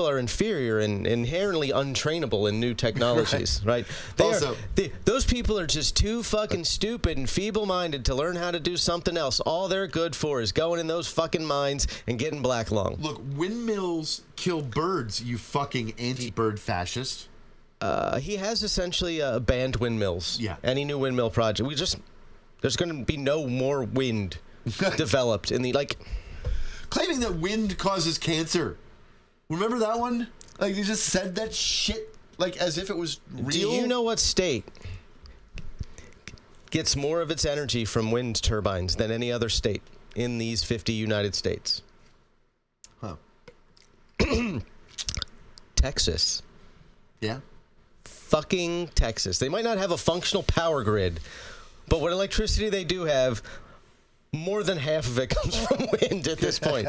are inferior and inherently untrainable in new technologies, right? Those people are just too fucking stupid and feeble-minded to learn how to do something else. All they're good for is going in those fucking mines and getting black lung. Look, windmills kill birds, you fucking anti-bird fascist. He has essentially banned windmills. Yeah. Any new windmill project. There's going to be no more wind developed in the, Claiming that wind causes cancer. Remember that one? Like, you just said that shit like as if it was real. Do you know what state gets more of its energy from wind turbines than any other state in these 50 United States? Huh. Texas. Yeah. Fucking Texas. They might not have a functional power grid, but what electricity they do have, more than half of it comes from wind at this point.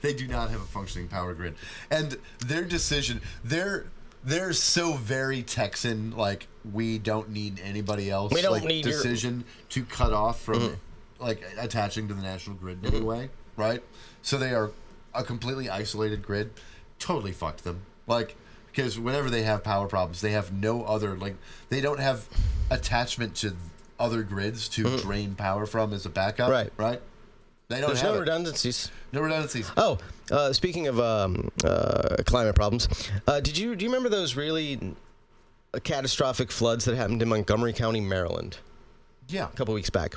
They do not have a functioning power grid. And their decision, they're so very Texan, like, we don't need anybody else. We don't need decision to cut off from, attaching to the national grid in any way, right? So they are a completely isolated grid. Totally fucked them. Because whenever they have power problems, they have no other, they don't have attachment to other grids to drain power from as a backup. Right? They don't There's have no it. redundancies. No redundancies. Oh, speaking of climate problems, do you remember those really catastrophic floods that happened in Montgomery County, Maryland? Yeah. A couple weeks back.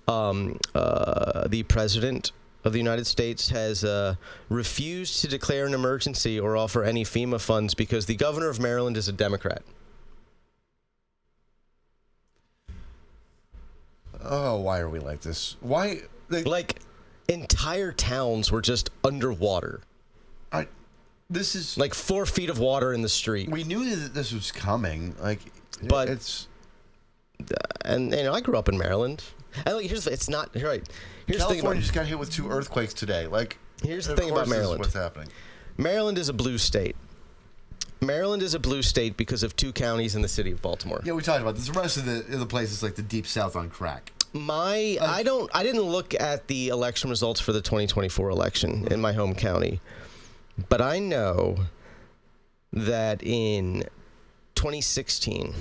The president of the United States has refused to declare an emergency or offer any FEMA funds because the governor of Maryland is a Democrat. Oh, why are we like this? Why? Entire towns were just underwater. This is 4 feet of water in the street. We knew that this was coming. But it's. And I grew up in Maryland. And it's not right. Here's California just got hit with 2 earthquakes today. Here's the thing about Maryland. What's happening? Maryland is a blue state. Maryland is a blue state because of 2 counties in the city of Baltimore. Yeah, we talked about this. The rest of the place is like the deep south on crack. I didn't look at the election results for the 2024 election in my home county, but I know that in 2016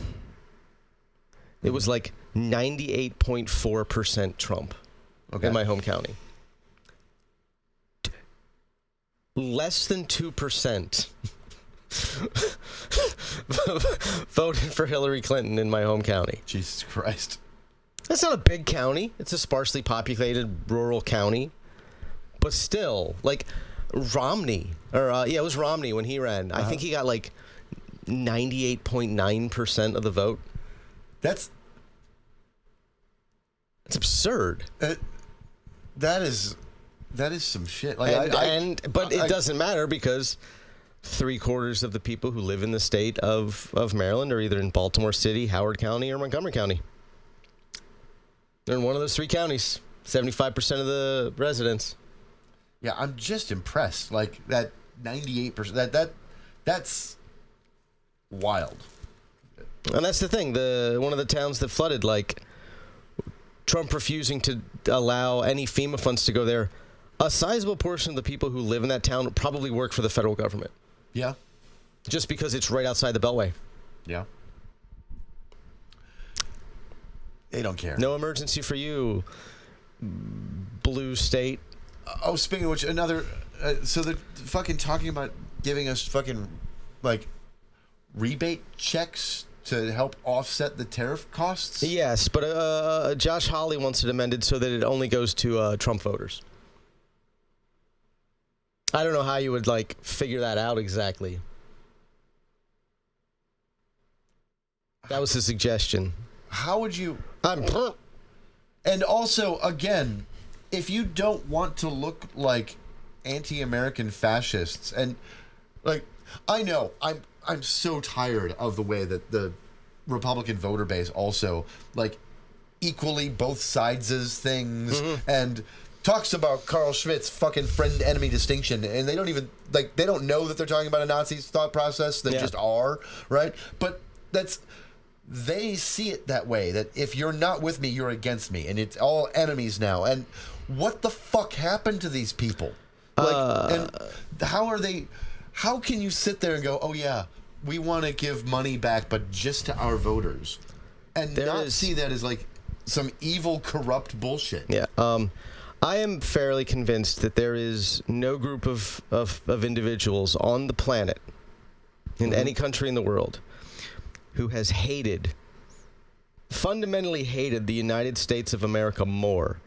it was 98.4% Trump in my home county. Less than 2% voted for Hillary Clinton in my home county. Jesus Christ. That's not a big county. It's a sparsely populated rural county. But still, Romney, it was Romney when he ran. I think he got 98.9% of the vote. That's absurd. That is some shit. But it doesn't matter because 3/4 of the people who live in the state of Maryland are either in Baltimore City, Howard County, or Montgomery County. They're in one of those 3 counties. 75% of the residents. Yeah, I'm just impressed. That 98%. That's wild. And that's the thing. One of the towns that flooded, Trump refusing to allow any FEMA funds to go there. A sizable portion of the people who live in that town probably work for the federal government. Yeah. Just because it's right outside the Beltway. Yeah. They don't care. No emergency for you, blue state. Speaking of which, another. So they're fucking talking about giving us fucking rebate checks to help offset the tariff costs. Yes, but Josh Hawley wants it amended so that it only goes to Trump voters. I don't know how you would figure that out exactly. That was his suggestion. How would you? And also, again, if you don't want to look like anti-American fascists, and I know. I'm so tired of the way that the Republican voter base also like equally both sides' things and talks about Carl Schmitt's fucking friend-enemy distinction, and they don't even they don't know that they're talking about a Nazi's thought process. They just are, right? But they see it that way, that if you're not with me, you're against me, and it's all enemies now. And what the fuck happened to these people? And how can you sit there and go, oh yeah, we want to give money back, but just to our voters, and see that as like some evil, corrupt bullshit? Yeah. I am fairly convinced that there is no group of individuals on the planet, in any country in the world, who has fundamentally hated the United States of America more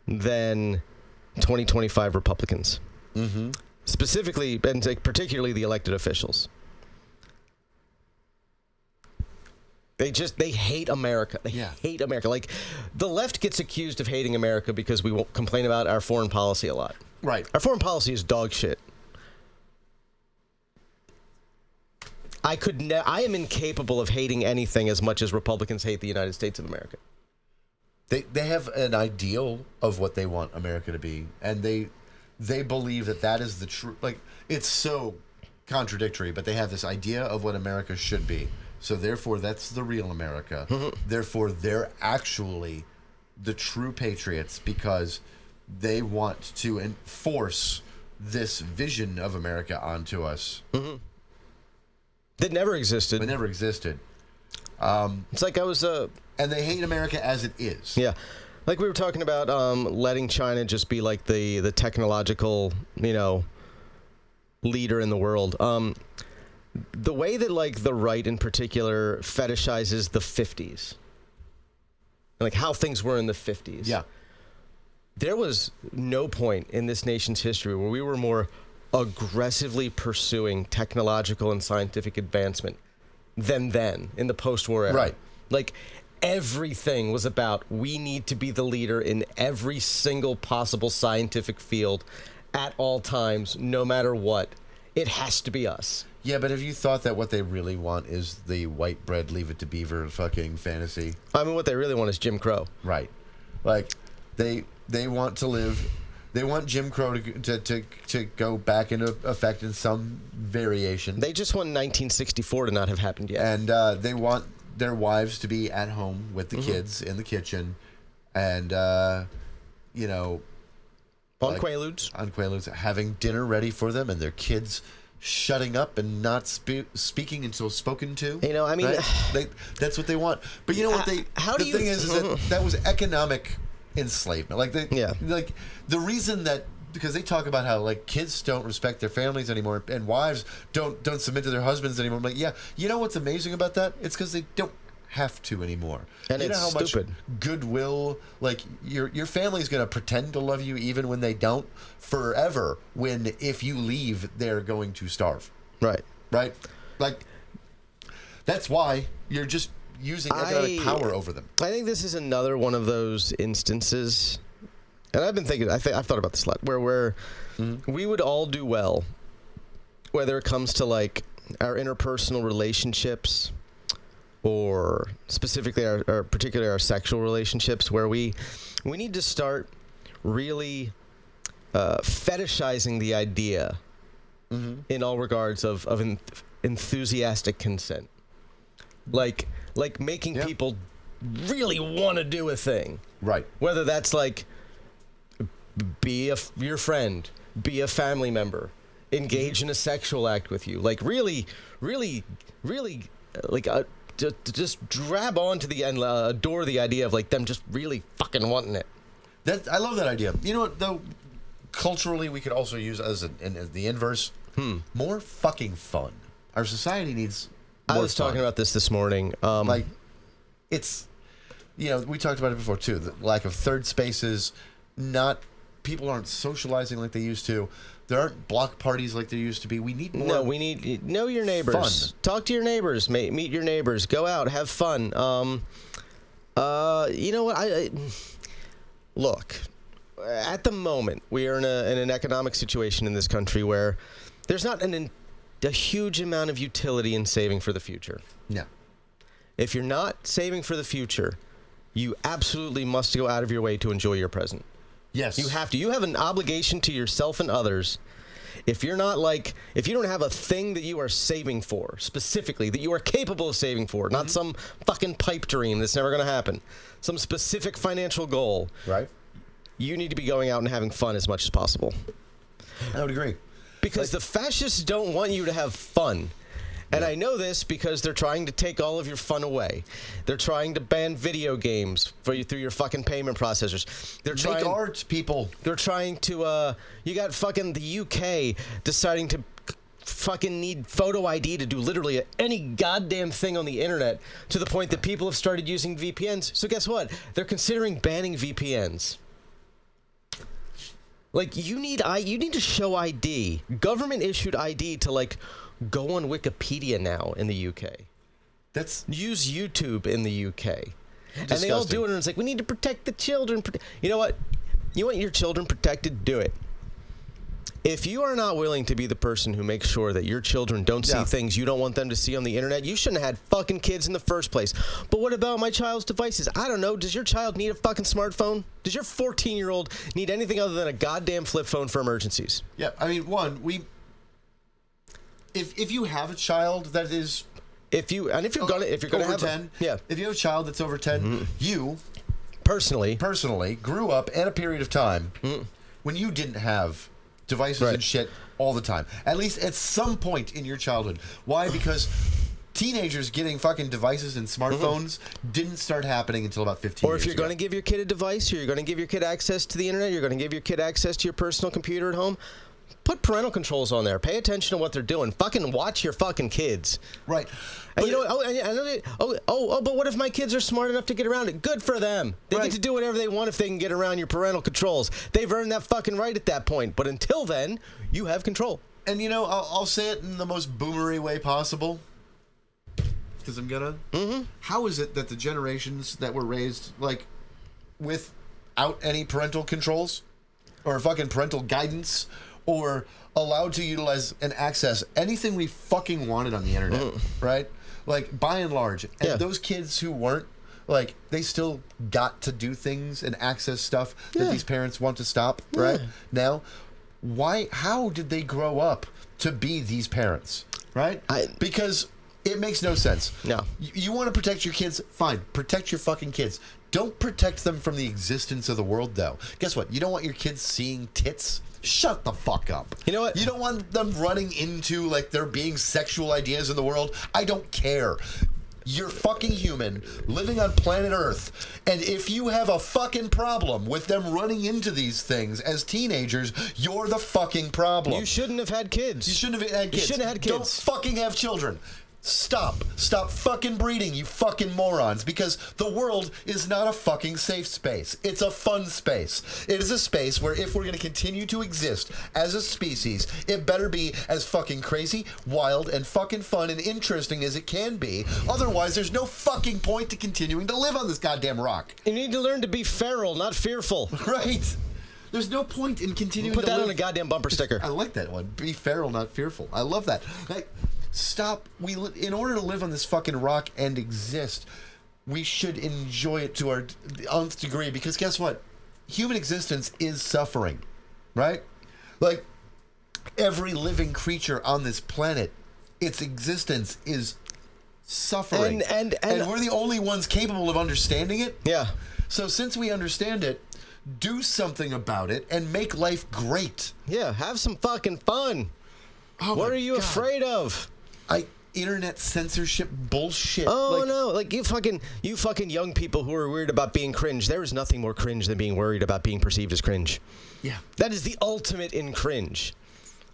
than 2025 Republicans. Mm-hmm. Specifically, and particularly the elected officials. They hate America. They hate America. Like, the left gets accused of hating America because we won't complain about our foreign policy a lot. Right. Our foreign policy is dog shit. I am incapable of hating anything as much as Republicans hate the United States of America. They have an ideal of what they want America to be, and they believe that is the true. Like, it's so contradictory, but they have this idea of what America should be. So therefore, that's the real America. Therefore, they're actually the true patriots because they want to enforce this vision of America onto us. That never existed. It never existed. It's like and they hate America as it is. Yeah. Like we were talking about letting China just be like the technological, leader in the world. The way that like the right in particular fetishizes the 50s. Like how things were in the 50s. Yeah. There was no point in this nation's history where we were more aggressively pursuing technological and scientific advancement than then in the post-war era. Right. Like everything was about we need to be the leader in every single possible scientific field at all times, no matter what. It has to be us. Yeah, but have you thought that what they really want is the white bread, leave it to beaver fucking fantasy? I mean, what they really want is Jim Crow. Right. Like, they want to live... They want Jim Crow to go back into effect in some variation. They just want 1964 to not have happened yet. And they want their wives to be at home with the kids in the kitchen. And, On Quaaludes, having dinner ready for them, and their kids shutting up and not speaking until spoken to. I mean... Right? That's what they want. But you know what the thing is that was economic enslavement. Like the reason that, because they talk about how like kids don't respect their families anymore and wives don't submit to their husbands anymore. I'm like, yeah, you know what's amazing about that? It's because they don't have to anymore. And you know it's how stupid. Much goodwill, like your family's gonna pretend to love you even when they don't forever. When if you leave, they're going to starve. Right. Like that's why you're just using economic power over them. I think this is another one of those instances, and I've been thinking. I've thought about this a lot, where we would all do well, whether it comes to like our interpersonal relationships, or specifically particularly our sexual relationships, where we need to start really fetishizing the idea in all regards of enthusiastic consent, like making people really want to do a thing, right? Whether that's like be your friend, be a family member, engage in a sexual act with you, like really like just grab onto the and adore the idea of like them just really fucking wanting it. I love that idea. You know what though? Culturally, we could also use as the inverse. More fucking fun. Our society needs. I was talking about this morning. Like, it's, we talked about it before too. The lack of third spaces. People aren't socializing like they used to. There aren't block parties like there used to be. We need more. No, we need know your neighbors. Fun. Talk to your neighbors. Meet your neighbors. Go out. Have fun. You know what? Look. At the moment, we are in an economic situation in this country where there's not an a huge amount of utility in saving for the future. Yeah. If you're not saving for the future, you absolutely must go out of your way to enjoy your present. Yes. You have to. You have an obligation to yourself and others. If you don't have a thing that you are saving for, specifically, that you are capable of saving for, not some fucking pipe dream that's never going to happen, some specific financial goal. Right. You need to be going out and having fun as much as possible. I would agree. Because the fascists don't want you to have fun. And I know this because they're trying to take all of your fun away. They're trying to ban video games for you through your fucking payment processors. They're trying Make art, people. They're trying to you got fucking the UK deciding to fucking need photo ID to do literally any goddamn thing on the internet, to the point that people have started using VPNs. So guess what? They're considering banning VPNs. Like, you need to show ID. Government issued ID to, like, go on Wikipedia now in the UK. Use YouTube in the UK. Disgusting. And they all do it, and it's like, we need to protect the children. You know what? You want your children protected? Do it. If you are not willing to be the person who makes sure that your children don't see things you don't want them to see on the internet, you shouldn't have had fucking kids in the first place. But what about my child's devices? I don't know. Does your child need a fucking smartphone? Does your 14-year-old need anything other than a goddamn flip phone for emergencies? Yeah, I mean, if you have a child that is if you're gonna over have 10, if you have a child that's over 10, you personally grew up at a period of time when you didn't have devices and shit all the time. At least at some point in your childhood. Why? Because teenagers getting fucking devices and smartphones didn't start happening until about 15 years ago. Or if you're going to give your kid a device, or you're going to give your kid access to the internet, you're going to give your kid access to your personal computer at home, put parental controls on there. Pay attention to what they're doing. Fucking watch your fucking kids. Right. And you know what? But what if my kids are smart enough to get around it? Good for them. They get to do whatever they want if they can get around your parental controls. They've earned that fucking right at that point. But until then, you have control. And you know, I'll say it in the most boomery way possible, because I'm gonna. How is it that the generations that were raised like without any parental controls or fucking parental guidance, or allowed to utilize and access anything we fucking wanted on the internet, right? Like, by and large. And those kids who weren't, like, they still got to do things and access stuff that these parents want to stop, right? Now, how did they grow up to be these parents, right? Because it makes no sense. No. You want to protect your kids? Fine. Protect your fucking kids. Don't protect them from the existence of the world, though. Guess what? You don't want your kids seeing tits? Shut the fuck up. You know what? You don't want them running into, like, there being sexual ideas in the world? I don't care. You're fucking human, living on planet Earth, and if you have a fucking problem with them running into these things as teenagers, you're the fucking problem. You shouldn't have had kids. You shouldn't have had kids. You shouldn't have had kids. Don't fucking have children. Stop fucking breeding, you fucking morons, because the world is not a fucking safe space. It's a fun space. It is a space where if we're going to continue to exist as a species, it better be as fucking crazy, wild, and fucking fun and interesting as it can be. Otherwise, there's no fucking point to continuing to live on this goddamn rock. You need to learn to be feral, not fearful. Right. There's no point in continuing to live. Put that on a goddamn bumper sticker. I like that one. Be feral, not fearful. I love that. Like, stop. In order to live on this fucking rock and exist, we should enjoy it to our nth degree, because guess what? Human existence is suffering, right? Like, every living creature on this planet, its existence is suffering. And we're the only ones capable of understanding it. Yeah. So since we understand it, do something about it and make life great. Yeah, have some fucking fun. Oh, what are you afraid of? Internet censorship bullshit. Oh, no. Like, you fucking young people who are worried about being cringe. There is nothing more cringe than being worried about being perceived as cringe. Yeah. That is the ultimate in cringe.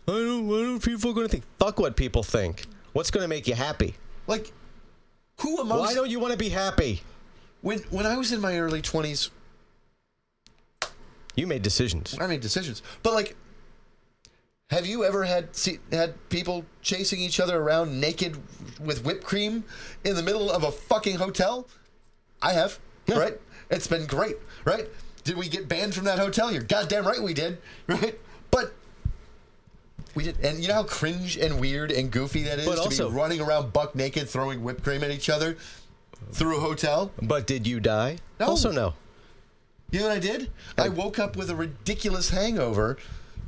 What are people going to think? Fuck what people think. What's going to make you happy? Like, who amongst... Why don't you want to be happy? When I was in my early 20s... You made decisions. I made decisions. But, like... Have you ever had people chasing each other around naked with whipped cream in the middle of a fucking hotel? I have, right? It's been great, right? Did we get banned from that hotel? You're goddamn right we did, right? But We did, and you know how cringe and weird and goofy that is But also, be running around buck naked, throwing whipped cream at each other through a hotel. But did you die? No. Also, no. You know what I did? I woke up with a ridiculous hangover,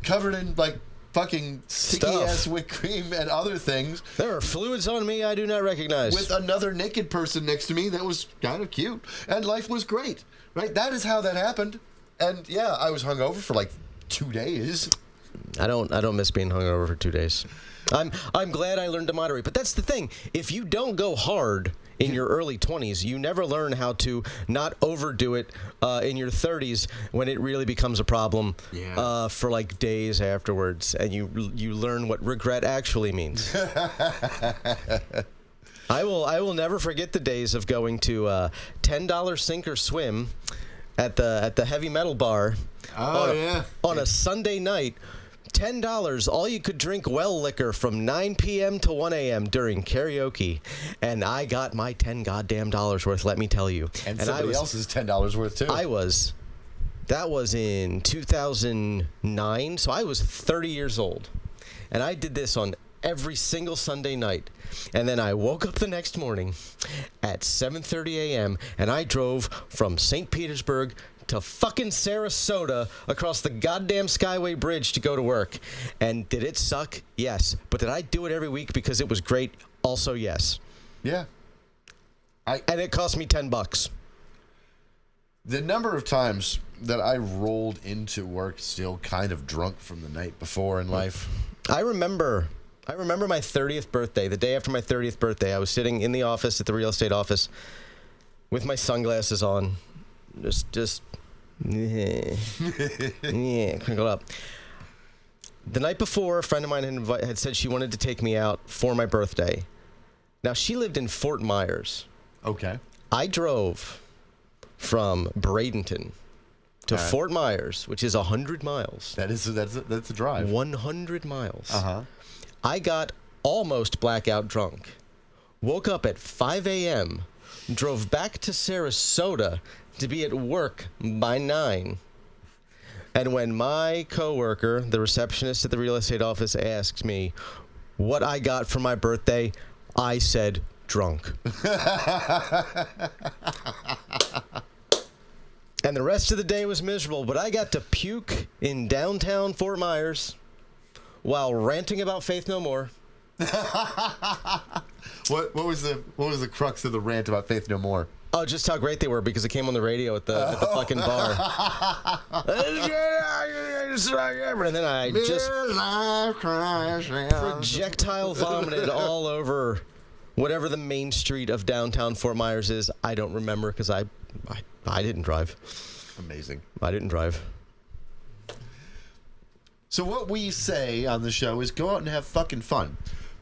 covered in like fucking sticky ass whipped cream and other things. There are fluids on me I do not recognize. With another naked person next to me that was kind of cute, and life was great. Right? That is how that happened. And yeah, I was hungover for like 2 days. I don't miss being hungover for 2 days. I'm glad I learned to moderate. But that's the thing. If you don't go hard in your early 20s, you never learn how to not overdo it in your 30s when it really becomes a problem for like days afterwards, and you learn what regret actually means. I will never forget the days of going to $10 sink or swim at the heavy metal bar on a Sunday night. $10, all you could drink well liquor from 9 p.m. to 1 a.m. during karaoke. And I got my $10 goddamn worth, let me tell you. And somebody else's $10 worth, too. That was in 2009, so I was 30 years old. And I did this on every single Sunday night. And then I woke up the next morning at 7:30 a.m. and I drove from St. Petersburg to fucking Sarasota across the goddamn Skyway Bridge to go to work. And did it suck? Yes. But did I do it every week because it was great? Also, yes. Yeah. And it cost me $10. The number of times that I rolled into work still kind of drunk from the night before in life. I remember my 30th birthday. The day after my 30th birthday, I was sitting in the office at the real estate office with my sunglasses on. Just crinkled up. The night before, a friend of mine had said she wanted to take me out for my birthday. Now, she lived in Fort Myers. Okay. I drove from Bradenton to Fort Myers, which is 100 miles. That's a drive. 100 miles. Uh-huh. I got almost blackout drunk. Woke up at 5 a.m., drove back to Sarasota to be at work by 9. And when my coworker, the receptionist at the real estate office, asks me what I got for my birthday, I said drunk. And the rest of the day was miserable, but I got to puke in downtown Fort Myers while ranting about Faith No More. What was the crux of the rant about Faith No More? Oh, just how great they were because it came on the radio at the fucking bar. And then I just projectile vomited all over whatever the main street of downtown Fort Myers is. I don't remember because I didn't drive. Amazing. I didn't drive. So what we say on the show is go out and have fucking fun.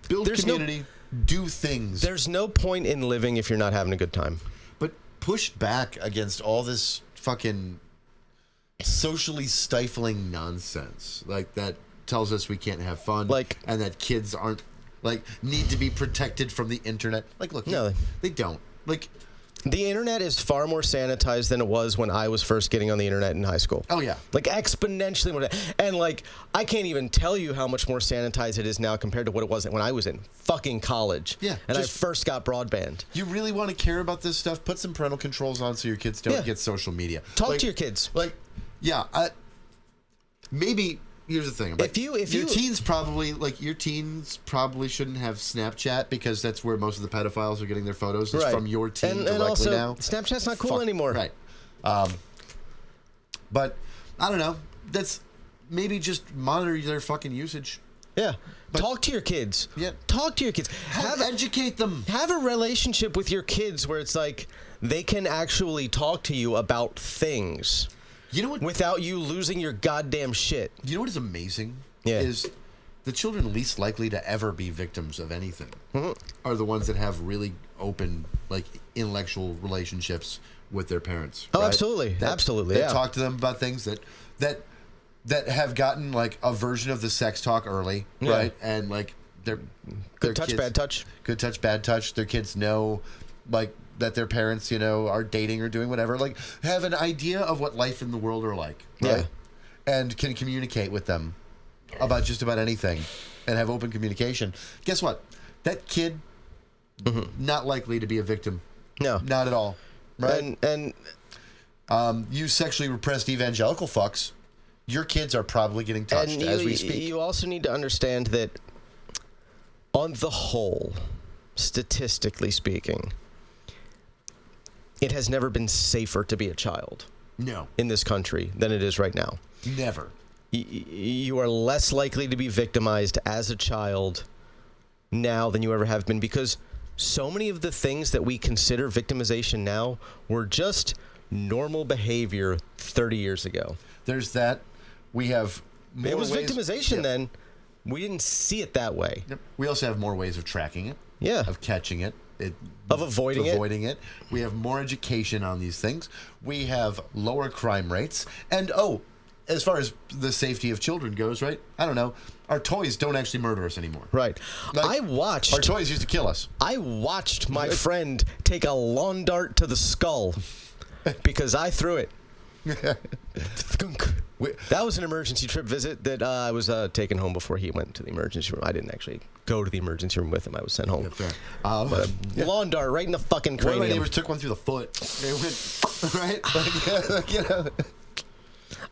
Build community, do things. There's no point in living if you're not having a good time. But push back against all this fucking socially stifling nonsense. Like that tells us we can't have fun. And that kids aren't need to be protected from the internet. Look, no, they don't. The internet is far more sanitized than it was when I was first getting on the internet in high school. Oh, yeah. Exponentially more. And, I can't even tell you how much more sanitized it is now compared to what it was when I was in fucking college. Yeah. And I first got broadband. You really want to care about this stuff? Put some parental controls on so your kids don't get social media. Talk to your kids. Maybe... Here's the thing. Your teens probably shouldn't have Snapchat because that's where most of the pedophiles are getting their photos. It's from your teen directly and also, now. Snapchat's not cool anymore. Right. But I don't know. That's maybe just monitor their fucking usage. Yeah. Talk to your kids. Yeah. Talk to your kids. Educate them. Have a relationship with your kids where it's they can actually talk to you about things. You know what? Without you losing your goddamn shit. You know what is amazing? Is the children least likely to ever be victims of anything are the ones that have really open, intellectual relationships with their parents. Oh, right? absolutely. Absolutely. That talk to them about things that have gotten, a version of the sex talk early, right? And, their good touch, kids, bad touch. Good touch, bad touch. Their kids know, that their parents, are dating or doing whatever, have an idea of what life in the world are like, right? Yeah. And can communicate with them about just about anything and have open communication, guess what? That kid, not likely to be a victim. No. Not at all. Right? And you sexually repressed evangelical fucks, your kids are probably getting touched as we speak. You also need to understand that, on the whole, statistically speaking, it has never been safer to be a child. No. In this country than it is right now. Never. You are less likely to be victimized as a child now than you ever have been, because so many of the things that we consider victimization now were just normal behavior 30 years ago. There's that. We have more It was ways, victimization then. We didn't see it that way. Yep. We also have more ways of tracking it. Yeah. Of catching it. Of avoiding it. We have more education on these things. We have lower crime rates. And, as far as the safety of children goes, right? I don't know. Our toys don't actually murder us anymore. Right. Like, our toys used to kill us. I watched my friend take a lawn dart to the skull because I threw it. That was an emergency trip visit that I was taken home before he went to the emergency room. I didn't actually go to the emergency room with him. I was sent home. Yeah, fair. Lawn dart right in the fucking cranium. One of my neighbors took one through the foot. It went, right?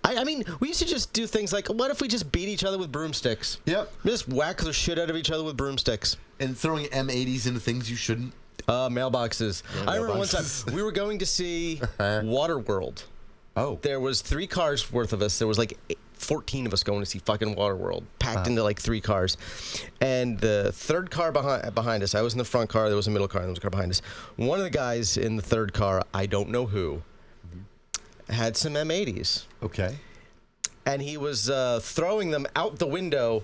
I mean, we used to just do things like, what if we just beat each other with broomsticks? Yep. Just whack the shit out of each other with broomsticks. And throwing M80s into things you shouldn't. Mailboxes. Yeah, I remember one time we were going to see Waterworld. Oh. There was 3 cars worth of us. There was like 14 of us going to see fucking Waterworld, packed into like 3 cars. And the third car behind us, I was in the front car, there was a middle car, and there was a car behind us. One of the guys in the third car, I don't know who, had some M80s. Okay. And he was throwing them out the window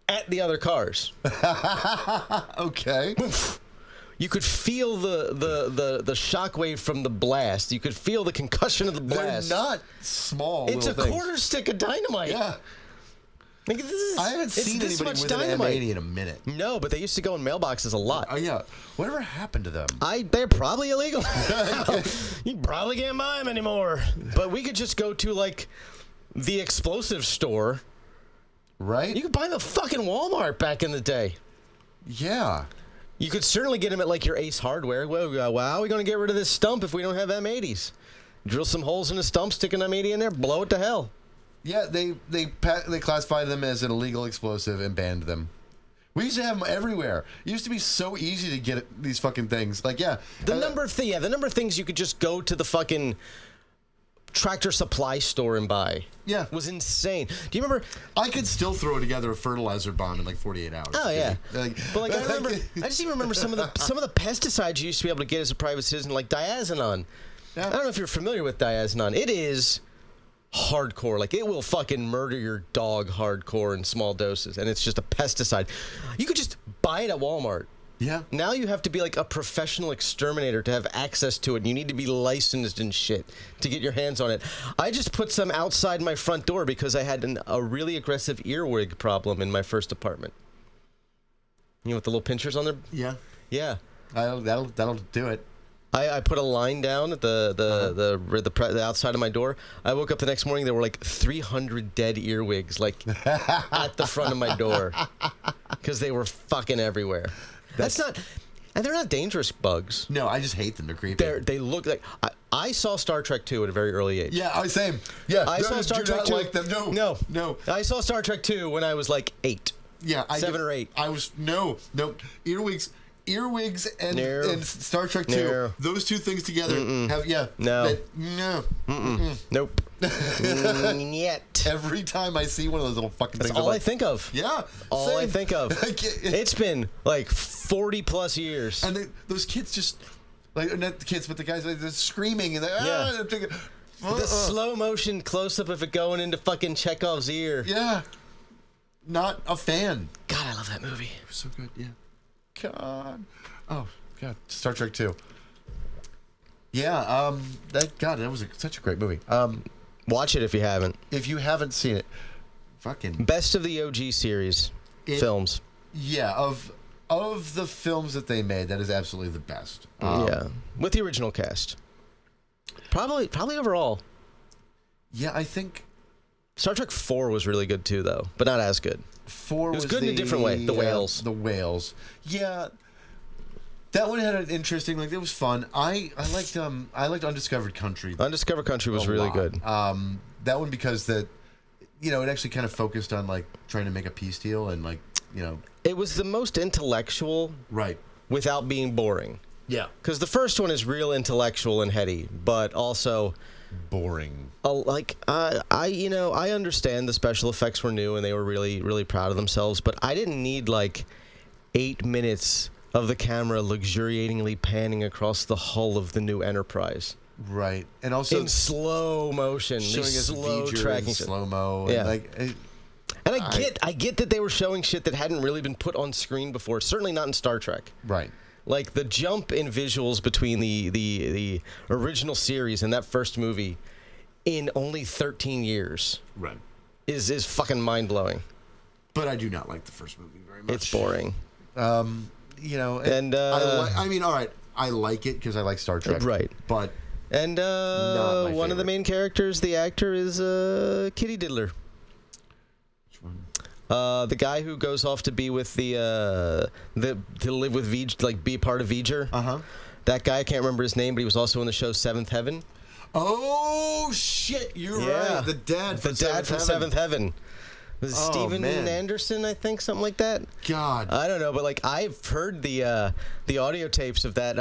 at the other cars. Okay. You could feel the shockwave from the blast. You could feel the concussion of the blast. They're not small. It's a things. quarter stick of dynamite. Yeah. Like, I haven't seen anybody with an M80 in a minute. No, but they used to go in mailboxes a lot. Oh, yeah. Whatever happened to them? They're probably illegal. You probably can't buy them anymore. But we could just go to, like, the explosive store. Right? You could buy them at fucking Walmart back in the day. Yeah. You could certainly get them at, like, your Ace Hardware. Well, how are we going to get rid of this stump if we don't have M80s? Drill some holes in the stump, stick an M80 in there, blow it to hell. Yeah, they classify them as an illegal explosive and banned them. We used to have them everywhere. It used to be so easy to get these fucking things. Like, yeah. The number of things you could just go to the fucking Tractor Supply store and buy. Yeah. Was insane. Do you remember? I could still throw together a fertilizer bomb in like 48 hours. Oh, yeah. Like, but like, I just even remember some of the pesticides you used to be able to get as a private citizen, like diazinon. Yeah. I don't know if you're familiar with diazinon. It is hardcore. Like, it will fucking murder your dog hardcore in small doses, and it's just a pesticide. You could just buy it at Walmart. Yeah. Now you have to be like a professional exterminator to have access to it, and you need to be licensed and shit to get your hands on it. I just put some outside my front door because I had a really aggressive earwig problem in my first apartment. You know, with the little pinchers on there? Yeah. Yeah. That'll do it. I put a line down at the outside of my door. I woke up the next morning, there were like 300 dead earwigs like at the front of my door because they were fucking everywhere. That's not, and they're not dangerous bugs. No, I just hate them. They're creepy. They look like I saw Star Trek 2 at a very early age. Yeah, same. Yeah, I saw Star Trek 2. Like them. No. I saw Star Trek 2 when I was like 8. Yeah, 7 or 8. I was no earwigs and Star Trek 2. No. Those two things together have Nope. Yet. Every time I see one of those little fucking That's things, all I think of. Yeah, all I same. think of. It's been like 40 plus years. And those kids just like not the kids, but the guys they're screaming and they're thinking, the slow motion close up of it going into fucking Chekhov's ear. Yeah, not a fan. God, I love that movie. It was so good. Yeah. God. Oh God. Star Trek 2. Yeah. That was such a great movie. Watch it if you haven't. If you haven't seen it, fucking best of the OG series films. Yeah, of the films that they made, that is absolutely the best. Yeah, with the original cast. Probably overall. Yeah, I think Star Trek 4 was really good too, though, but not as good. 4 was good in a different way. The whales. The whales. Yeah. That one had an interesting, like, it was fun. I liked Undiscovered Country. Undiscovered Country was really good. That one because it actually kind of focused on, like, trying to make a peace deal and, like, It was the most intellectual. Right. Without being boring. Yeah. Because the first one is real intellectual and heady, but also boring. I understand the special effects were new and they were really, really proud of themselves, but I didn't need like 8 minutes of the camera luxuriatingly panning across the hull of the new Enterprise. Right. And also in slow motion, showing us slow tracking, slow-mo. Yeah. And I get that they were showing shit that hadn't really been put on screen before. Certainly not in Star Trek. Right. Like the jump in visuals between the original series and that first movie in only 13 years. Right. Is fucking mind-blowing. But I do not like the first movie very much. It's boring. All right, I like it because I like Star Trek. Right. But one of the main characters, the actor, is Kitty Diddler. Which one? The guy who goes off to be with to live with V'ger, like be part of V'ger. Uh-huh. That guy, I can't remember his name, but he was also in the show Seventh Heaven. Oh shit! You're right. The dad from Seventh Heaven. Was it Steven man. Anderson, I think, something like that? God. I don't know, but like I've heard the audio tapes of that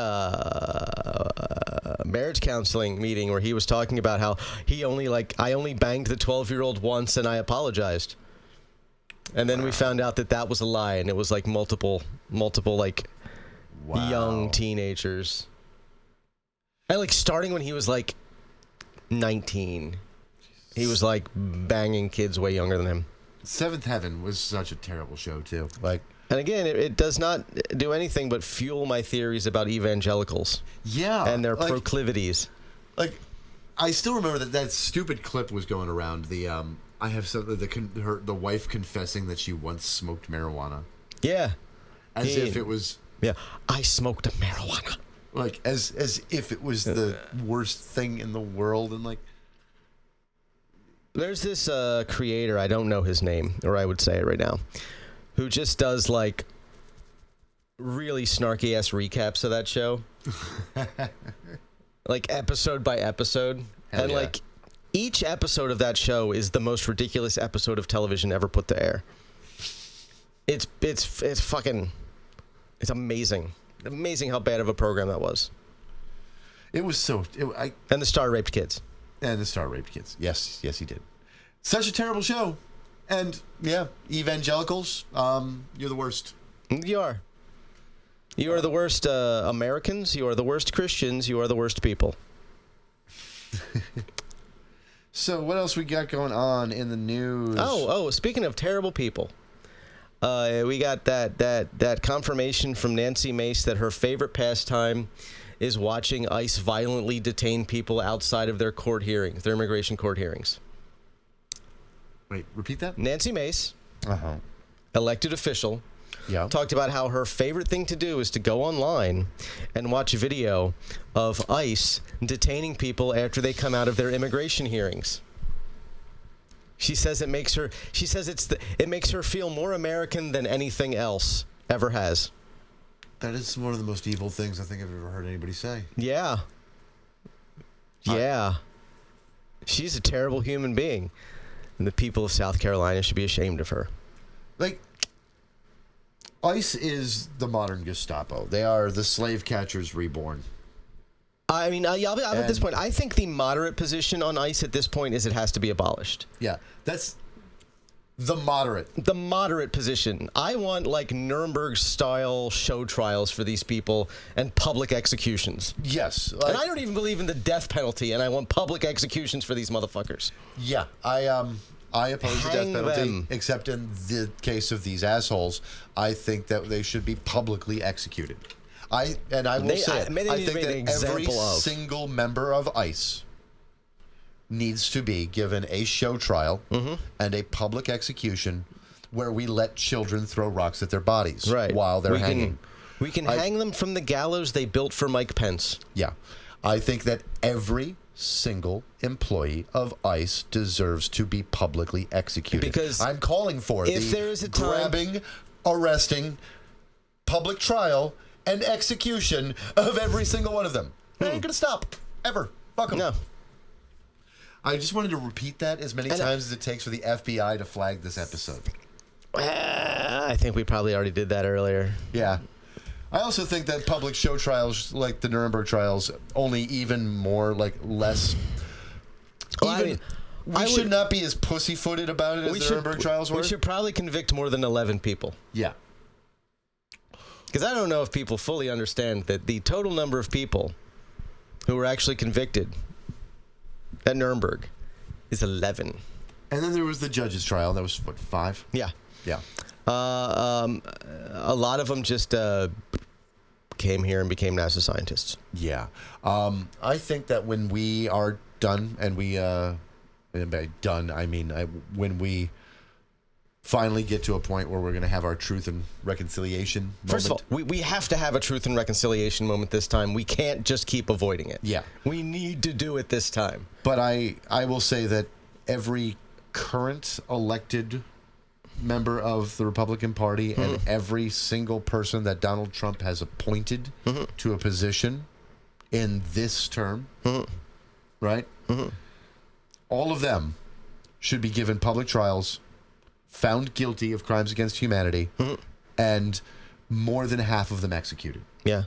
marriage counseling meeting where he was talking about how I only banged the 12-year-old once and I apologized. And then we found out that was a lie, and it was like multiple like young teenagers. And like starting when he was like 19. He was like banging kids way younger than him. Seventh Heaven was such a terrible show too. Like, and again, it does not do anything but fuel my theories about evangelicals. Yeah, and their proclivities. Like, I still remember that stupid clip was going around. I have the wife confessing that she once smoked marijuana. Yeah, as if it was. Yeah, I smoked marijuana. Like as if it was the worst thing in the world, and like. There's this creator, I don't know his name, or I would say it right now, who just does like really snarky ass recaps of that show, like episode by episode. Hell and yeah. like each episode of that show is the most ridiculous episode of television ever put to air. It's fucking, it's amazing. Amazing how bad of a program that was. It was so. And the star raped kids. And the star raped kids. Yes, he did. Such a terrible show. And yeah, evangelicals, you're the worst. You are. You are the worst Americans. You are the worst Christians. You are the worst people. So what else we got going on in the news? Oh! Speaking of terrible people, we got that confirmation from Nancy Mace that her favorite pastime is watching ICE violently detain people outside of their court hearings, their immigration court hearings. Wait, repeat that? Nancy Mace, elected official, talked about how her favorite thing to do is to go online and watch a video of ICE detaining people after they come out of their immigration hearings. She says it makes her. She says it makes her feel more American than anything else ever has. That is one of the most evil things I think I've ever heard anybody say. Yeah. Yeah. She's a terrible human being. And the people of South Carolina should be ashamed of her. Like, ICE is the modern Gestapo. They are the slave catchers reborn. I mean, at this point, I think the moderate position on ICE at this point is it has to be abolished. Yeah, that's the moderate. The moderate position. I want, like, Nuremberg-style show trials for these people and public executions. Yes. And I don't even believe in the death penalty, and I want public executions for these motherfuckers. Yeah, I oppose the death penalty, except in the case of these assholes. I think that they should be publicly executed. I think that every single member of ICE needs to be given a show trial and a public execution where we let children throw rocks at their bodies while they're hanging. We can hang them from the gallows they built for Mike Pence. Yeah. I think that every single employee of ICE deserves to be publicly executed. Because I'm calling for if there is a time, grabbing, arresting, public trial, and execution of every single one of them. They ain't going to stop. Ever. Fuck them. No. I just wanted to repeat that as many times as it takes for the FBI to flag this episode. I think we probably already did that earlier. Yeah. I also think that public show trials, like the Nuremberg trials, only even more, less... we should not be as pussyfooted about it as the Nuremberg trials were. We should probably convict more than 11 people. Yeah. Because I don't know if people fully understand that the total number of people who were actually convicted at Nuremberg is 11. And then there was the judge's trial. That was, 5? Yeah. Yeah. A lot of them just came here and became NASA scientists. Yeah. I think that when we are done, and by done, I mean when we finally get to a point where we're going to have our truth and reconciliation moment. First of all, we have to have a truth and reconciliation moment this time. We can't just keep avoiding it. Yeah. We need to do it this time. But I will say that every current elected member of the Republican Party and every single person that Donald Trump has appointed to a position in this term, right? All of them should be given public trials, found guilty of crimes against humanity, and more than half of them executed. Yeah.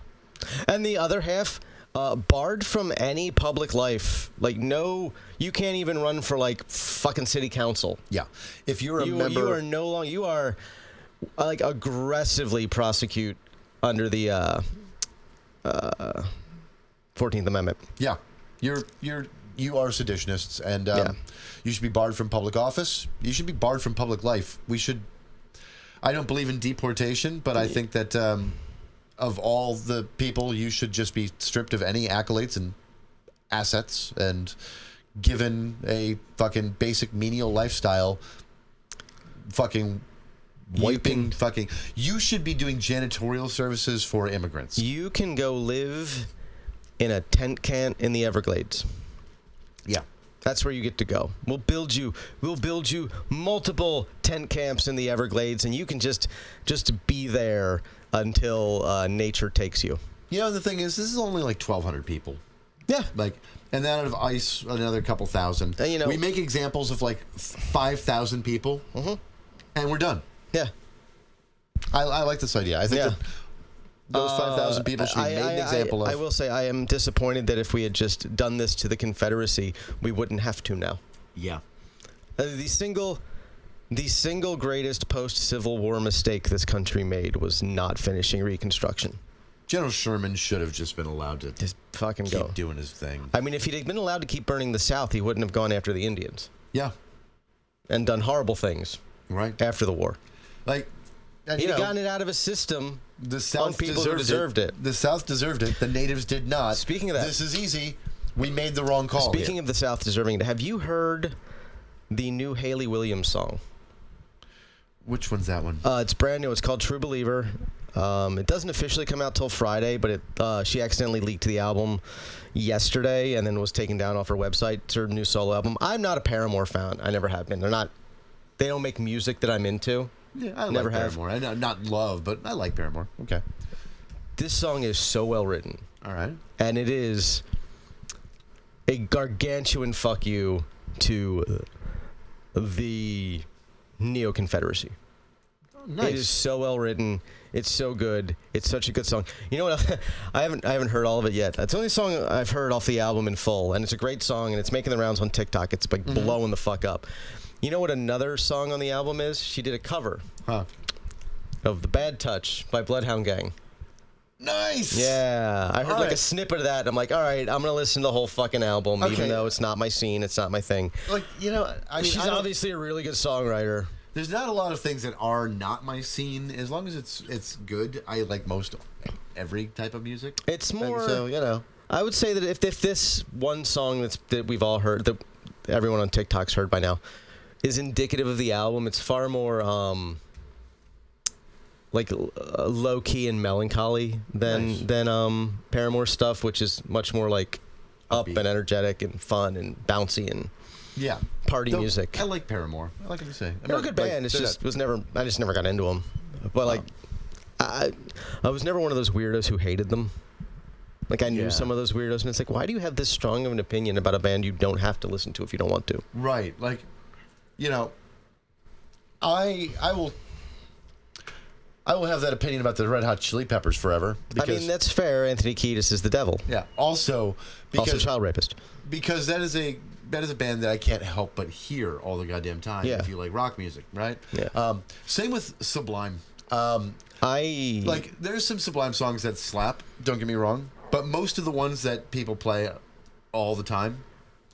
And the other half, barred from any public life. You can't even run for fucking city council. Yeah. If you're a member, you are no longer. You are aggressively prosecute under the 14th Amendment. Yeah. You are seditionists, and you should be barred from public office. You should be barred from public life. I don't believe in deportation, but I think that of all the people, you should just be stripped of any accolades and assets and given a fucking basic menial lifestyle. You should be doing janitorial services for immigrants. You can go live in a tent camp in the Everglades. Yeah. That's where you get to go. We'll build you multiple tent camps in the Everglades, and you can just be there until nature takes you. The thing is, this is only 1,200 people. Yeah. And then out of ICE, another couple thousand. We make examples of 5,000 people, and we're done. Yeah. I like this idea. I think that those 5,000 people should be made an example of. I will say I am disappointed that if we had just done this to the Confederacy, we wouldn't have to now. Yeah. The single greatest post-Civil War mistake this country made was not finishing Reconstruction. General Sherman should have just been allowed to just fucking keep doing his thing. I mean, if he'd been allowed to keep burning the South, he wouldn't have gone after the Indians. Yeah. And done horrible things. Right. After the war. And he'd have gotten it out of his system. The South deserved it. The South deserved it. The natives did not. Speaking of that, this is easy. We made the wrong call. Speaking of the South deserving it, have you heard the new Haley Williams song? Which one's that one? It's brand new. It's called True Believer. It doesn't officially come out till Friday, but she accidentally leaked the album yesterday and then was taken down off her website. It's her new solo album. I'm not a Paramore fan. I never have been. They don't make music that I'm into. Yeah, I like Paramore. I know, not love, but I like Paramore. Okay. This song is so well written. All right. And it is a gargantuan fuck you to the Neo-Confederacy. Oh, nice. It is so well written. It's so good. It's such a good song. You know what? I haven't heard all of it yet. It's the only song I've heard off the album in full, and it's a great song, and it's making the rounds on TikTok. It's blowing the fuck up. You know what another song on the album is? She did a cover of The Bad Touch by Bloodhound Gang. Nice. Yeah. I heard a snippet of that, and I'm like, all right, I'm going to listen to the whole fucking album, even though it's not my scene, it's not my thing. She's obviously a really good songwriter. There's not a lot of things that are not my scene. As long as it's good, I like most every type of music. It's more... And so, I would say that if this one song that we've all heard, that everyone on TikTok's heard by now, is indicative of the album, it's far more low key and melancholy than Paramore stuff, which is much more up and energetic and fun and bouncy and party music. I like Paramore. I like what you say. They're a good band. It's just I just never got into them. But like, I was never one of those weirdos who hated them. Like I knew some of those weirdos, and it's like, why do you have this strong of an opinion about a band you don't have to listen to if you don't want to? Right. Like, you know, I will have that opinion about the Red Hot Chili Peppers forever. I mean, that's fair. Anthony Kiedis is the devil. Yeah. Also child rapist. Because that is a band that I can't help but hear all the goddamn time. Yeah. If you like rock music, right? Yeah. Same with Sublime. There's some Sublime songs that slap. Don't get me wrong, but most of the ones that people play all the time,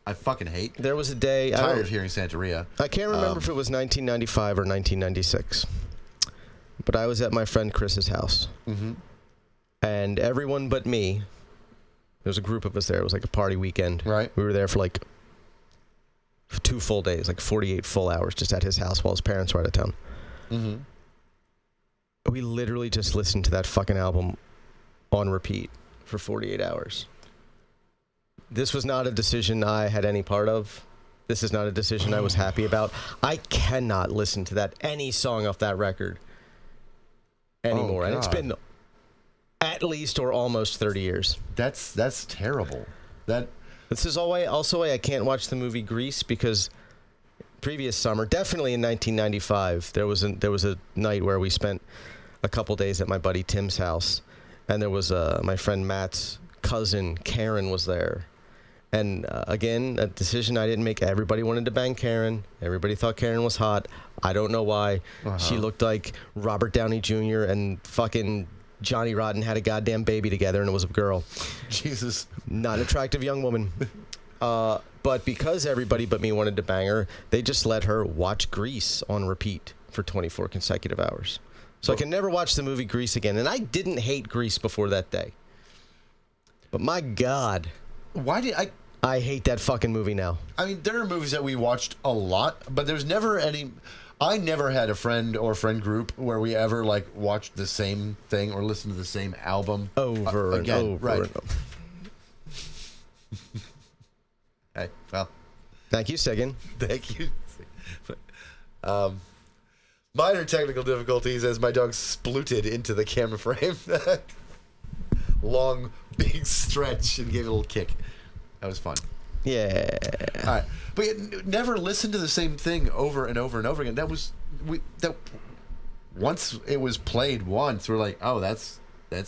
I fucking hate. There was a day tired of hearing Santeria. I can't remember if it was 1995 or 1996, but I was at my friend Chris's house, and everyone but me. There was a group of us there. It was like a party weekend. Right. We were there for like 2 full days, like 48 full hours, just at his house while his parents were out of town. Mm-hmm. We literally just listened to that fucking album on repeat for 48 hours. This was not a decision I had any part of. This is not a decision I was happy about. I cannot listen to any song off that record anymore. And it's been at least or almost 30 years. That's terrible. This is also why I can't watch the movie Grease, because previous summer, definitely in 1995, there was a night where we spent a couple days at my buddy Tim's house, and there was my friend Matt's cousin Karen was there. And again, a decision I didn't make. Everybody wanted to bang Karen. Everybody thought Karen was hot. I don't know why. She looked like Robert Downey Jr. and fucking Johnny Rotten had a goddamn baby together, and it was a girl. Jesus. Not an attractive young woman. But because everybody but me wanted to bang her, they just let her watch Grease on repeat for 24 consecutive hours. So I can never watch the movie Grease again. And I didn't hate Grease before that day. But my God. Why did I hate that fucking movie now. I mean, there are movies that we watched a lot, but there's never any... I never had a friend or friend group where we ever, like, watched the same thing or listened to the same album over and over. Right. And over. Hey, well... Thank you, Sagan. Thank you. Minor technical difficulties as my dog splooted into the camera frame. Long, big stretch and gave it a little kick. That was fun. Yeah. All right. But never listen to the same thing over and over and over again. Once it was played once, we're like, oh, that's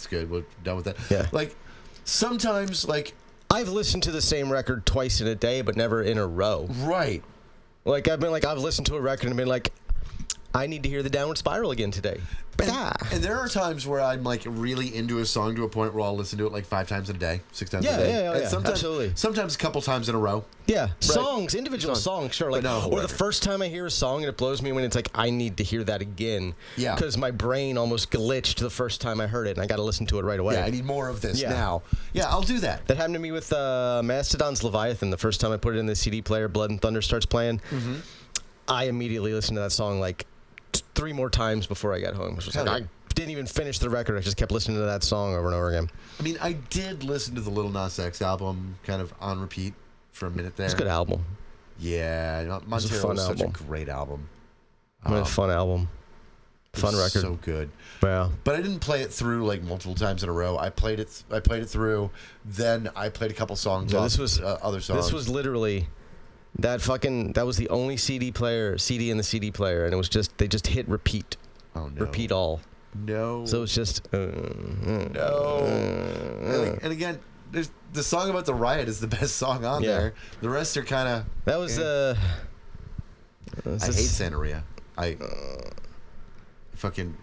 good. We're done with that. Yeah. Like, sometimes, like... I've listened to the same record twice in a day, but never in a row. Right. Like, I've listened to a record and been like, I need to hear the Downward Spiral again today. And there are times where I'm like really into a song to a point where I'll listen to it like 5 times in a day, 6 times a day. Yeah, absolutely. Sometimes a couple times in a row. Yeah, right. Songs, individual songs, sure. Like, or the first time I hear a song and it blows me when it's like, I need to hear that again. Yeah. Because my brain almost glitched the first time I heard it and I got to listen to it right away. Yeah, I need more of this now. Yeah, I'll do that. That happened to me with Mastodon's Leviathan. The first time I put it in the CD player, Blood and Thunder starts playing. Mm-hmm. I immediately listened to that song like 3 more times before I got home. Which was like, I didn't even finish the record. I just kept listening to that song over and over again. I mean, I did listen to the Lil Nas X album kind of on repeat for a minute there. It's a good album. Yeah, Montero was such a great album. Fun album. Fun record. So good. Yeah. But I didn't play it through like multiple times in a row. I played it through. Then I played a couple songs off other songs. This was literally... That was the only CD in the CD player, and it was just, they just hit repeat. Oh, no. Repeat all. No. So it's just... no. And again, there's the song about the riot is the best song on there. The rest are kind of... That was... I hate Santeria.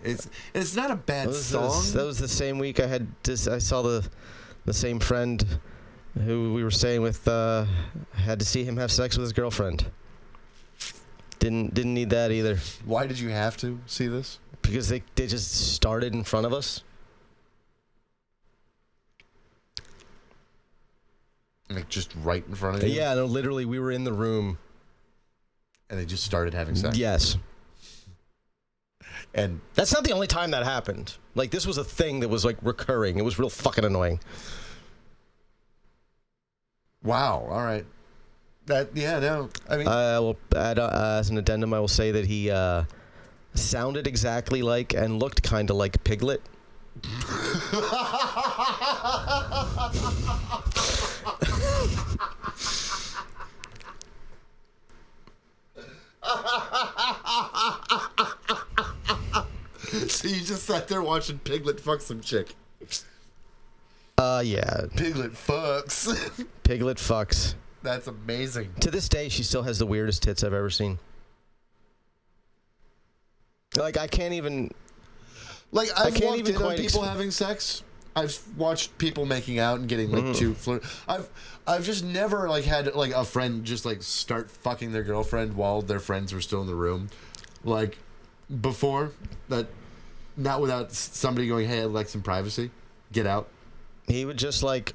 It's not a bad song. That was the same week I saw the same friend... who we were staying with, had to see him have sex with his girlfriend. Didn't need that either. Why did you have to see this? Because they just started in front of us. Like just right in front of you? Yeah, no, literally, we were in the room. And they just started having sex? Yes. And that's not the only time that happened. Like, this was a thing that was, like, recurring. It was real fucking annoying. Wow. All right. No. I mean, well, as an addendum, I will say that he sounded exactly like and looked kind of like Piglet. So you just sat there watching Piglet fuck some chick. Yeah. Piglet fucks. Piglet fucks. That's amazing. To this day, she still has the weirdest tits I've ever seen. Like, I can't even... Like, I've walked in on people having sex. I've watched people making out and getting, like, too flirt. I've just never, like, had, like, a friend just, like, start fucking their girlfriend while their friends were still in the room. Like, before. Not without somebody going, hey, I'd like some privacy. Get out. He would just, like,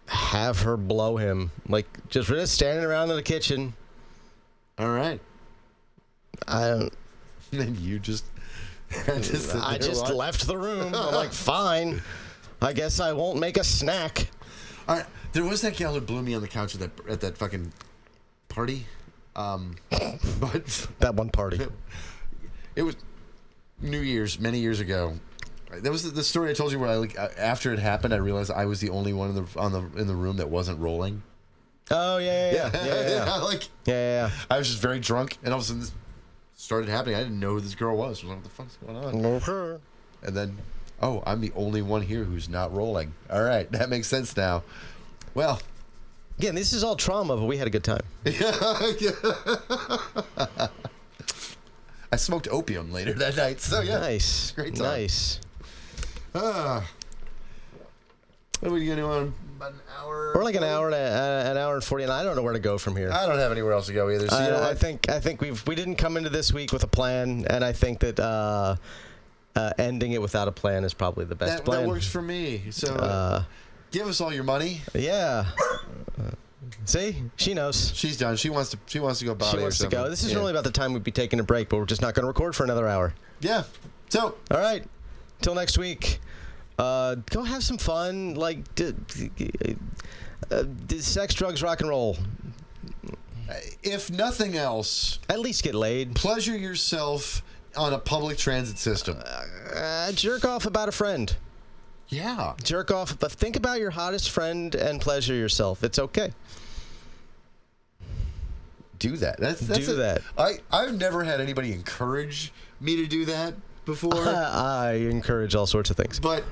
have her blow him. Like, just standing around in the kitchen. All right. I don't... And you just... I just left the room. I'm like, fine. I guess I won't make a snack. All right. There was that gal who blew me on the couch at that fucking party. But... That one party. It was New Year's, many years ago. That was the story I told you where after it happened, I realized I was the only one in the room that wasn't rolling. Oh yeah. Yeah. I was just very drunk, and all of a sudden this started happening. I didn't know who this girl was. I was like, what the fuck's going on? And then, I'm the only one here who's not rolling. All right, that makes sense now. Well, again, this is all trauma, but we had a good time. I smoked opium later that night, so yeah. Nice. Great time. Nice. What are we going to do on about an hour? We're like an hour and 40, and I don't know where to go from here. I don't have anywhere else to go either. So you know I think we didn't come into this week with a plan, and I think that ending it without a plan is probably the best plan. That works for me. So give us all your money. Yeah. See, she knows. She's done. She wants to go body She wants or something. to go. This is really about the time we'd be taking a break, but we're just not going to record for another hour. Yeah. So, all right. Till next week. Go have some fun. Like, sex, drugs, rock and roll. If nothing else, at least get laid. Pleasure yourself on a public transit system. Jerk off about a friend. Yeah. Jerk off, but think about your hottest friend and pleasure yourself. It's okay. Do that. Do that. I've never had anybody encourage me to do that before. I encourage all sorts of things. But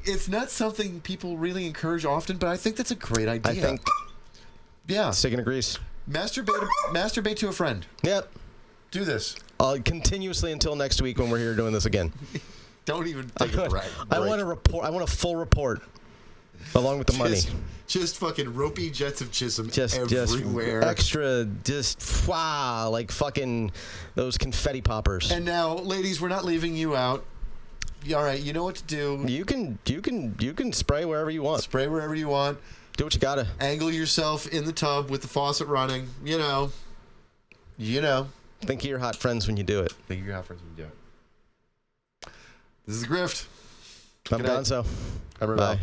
it's not something people really encourage often, but I think that's a great idea. I think. Yeah. Sign agrees. Masturbate to a friend. Yep. Do this. Continuously until next week when we're here doing this again. Don't even take a break. I want a report. I want a full report, along with the money. Just fucking ropey jets of Chisholm everywhere. Just extra, wow, like fucking those confetti poppers. And now, ladies, we're not leaving you out. All right, you know what to do. You can spray wherever you want. Spray wherever you want. Do what you gotta. Angle yourself in the tub with the faucet running. You know. Think of your hot friends when you do it. Think of your hot friends when you do it. This is the Grift. I'm Gonzo. Bye.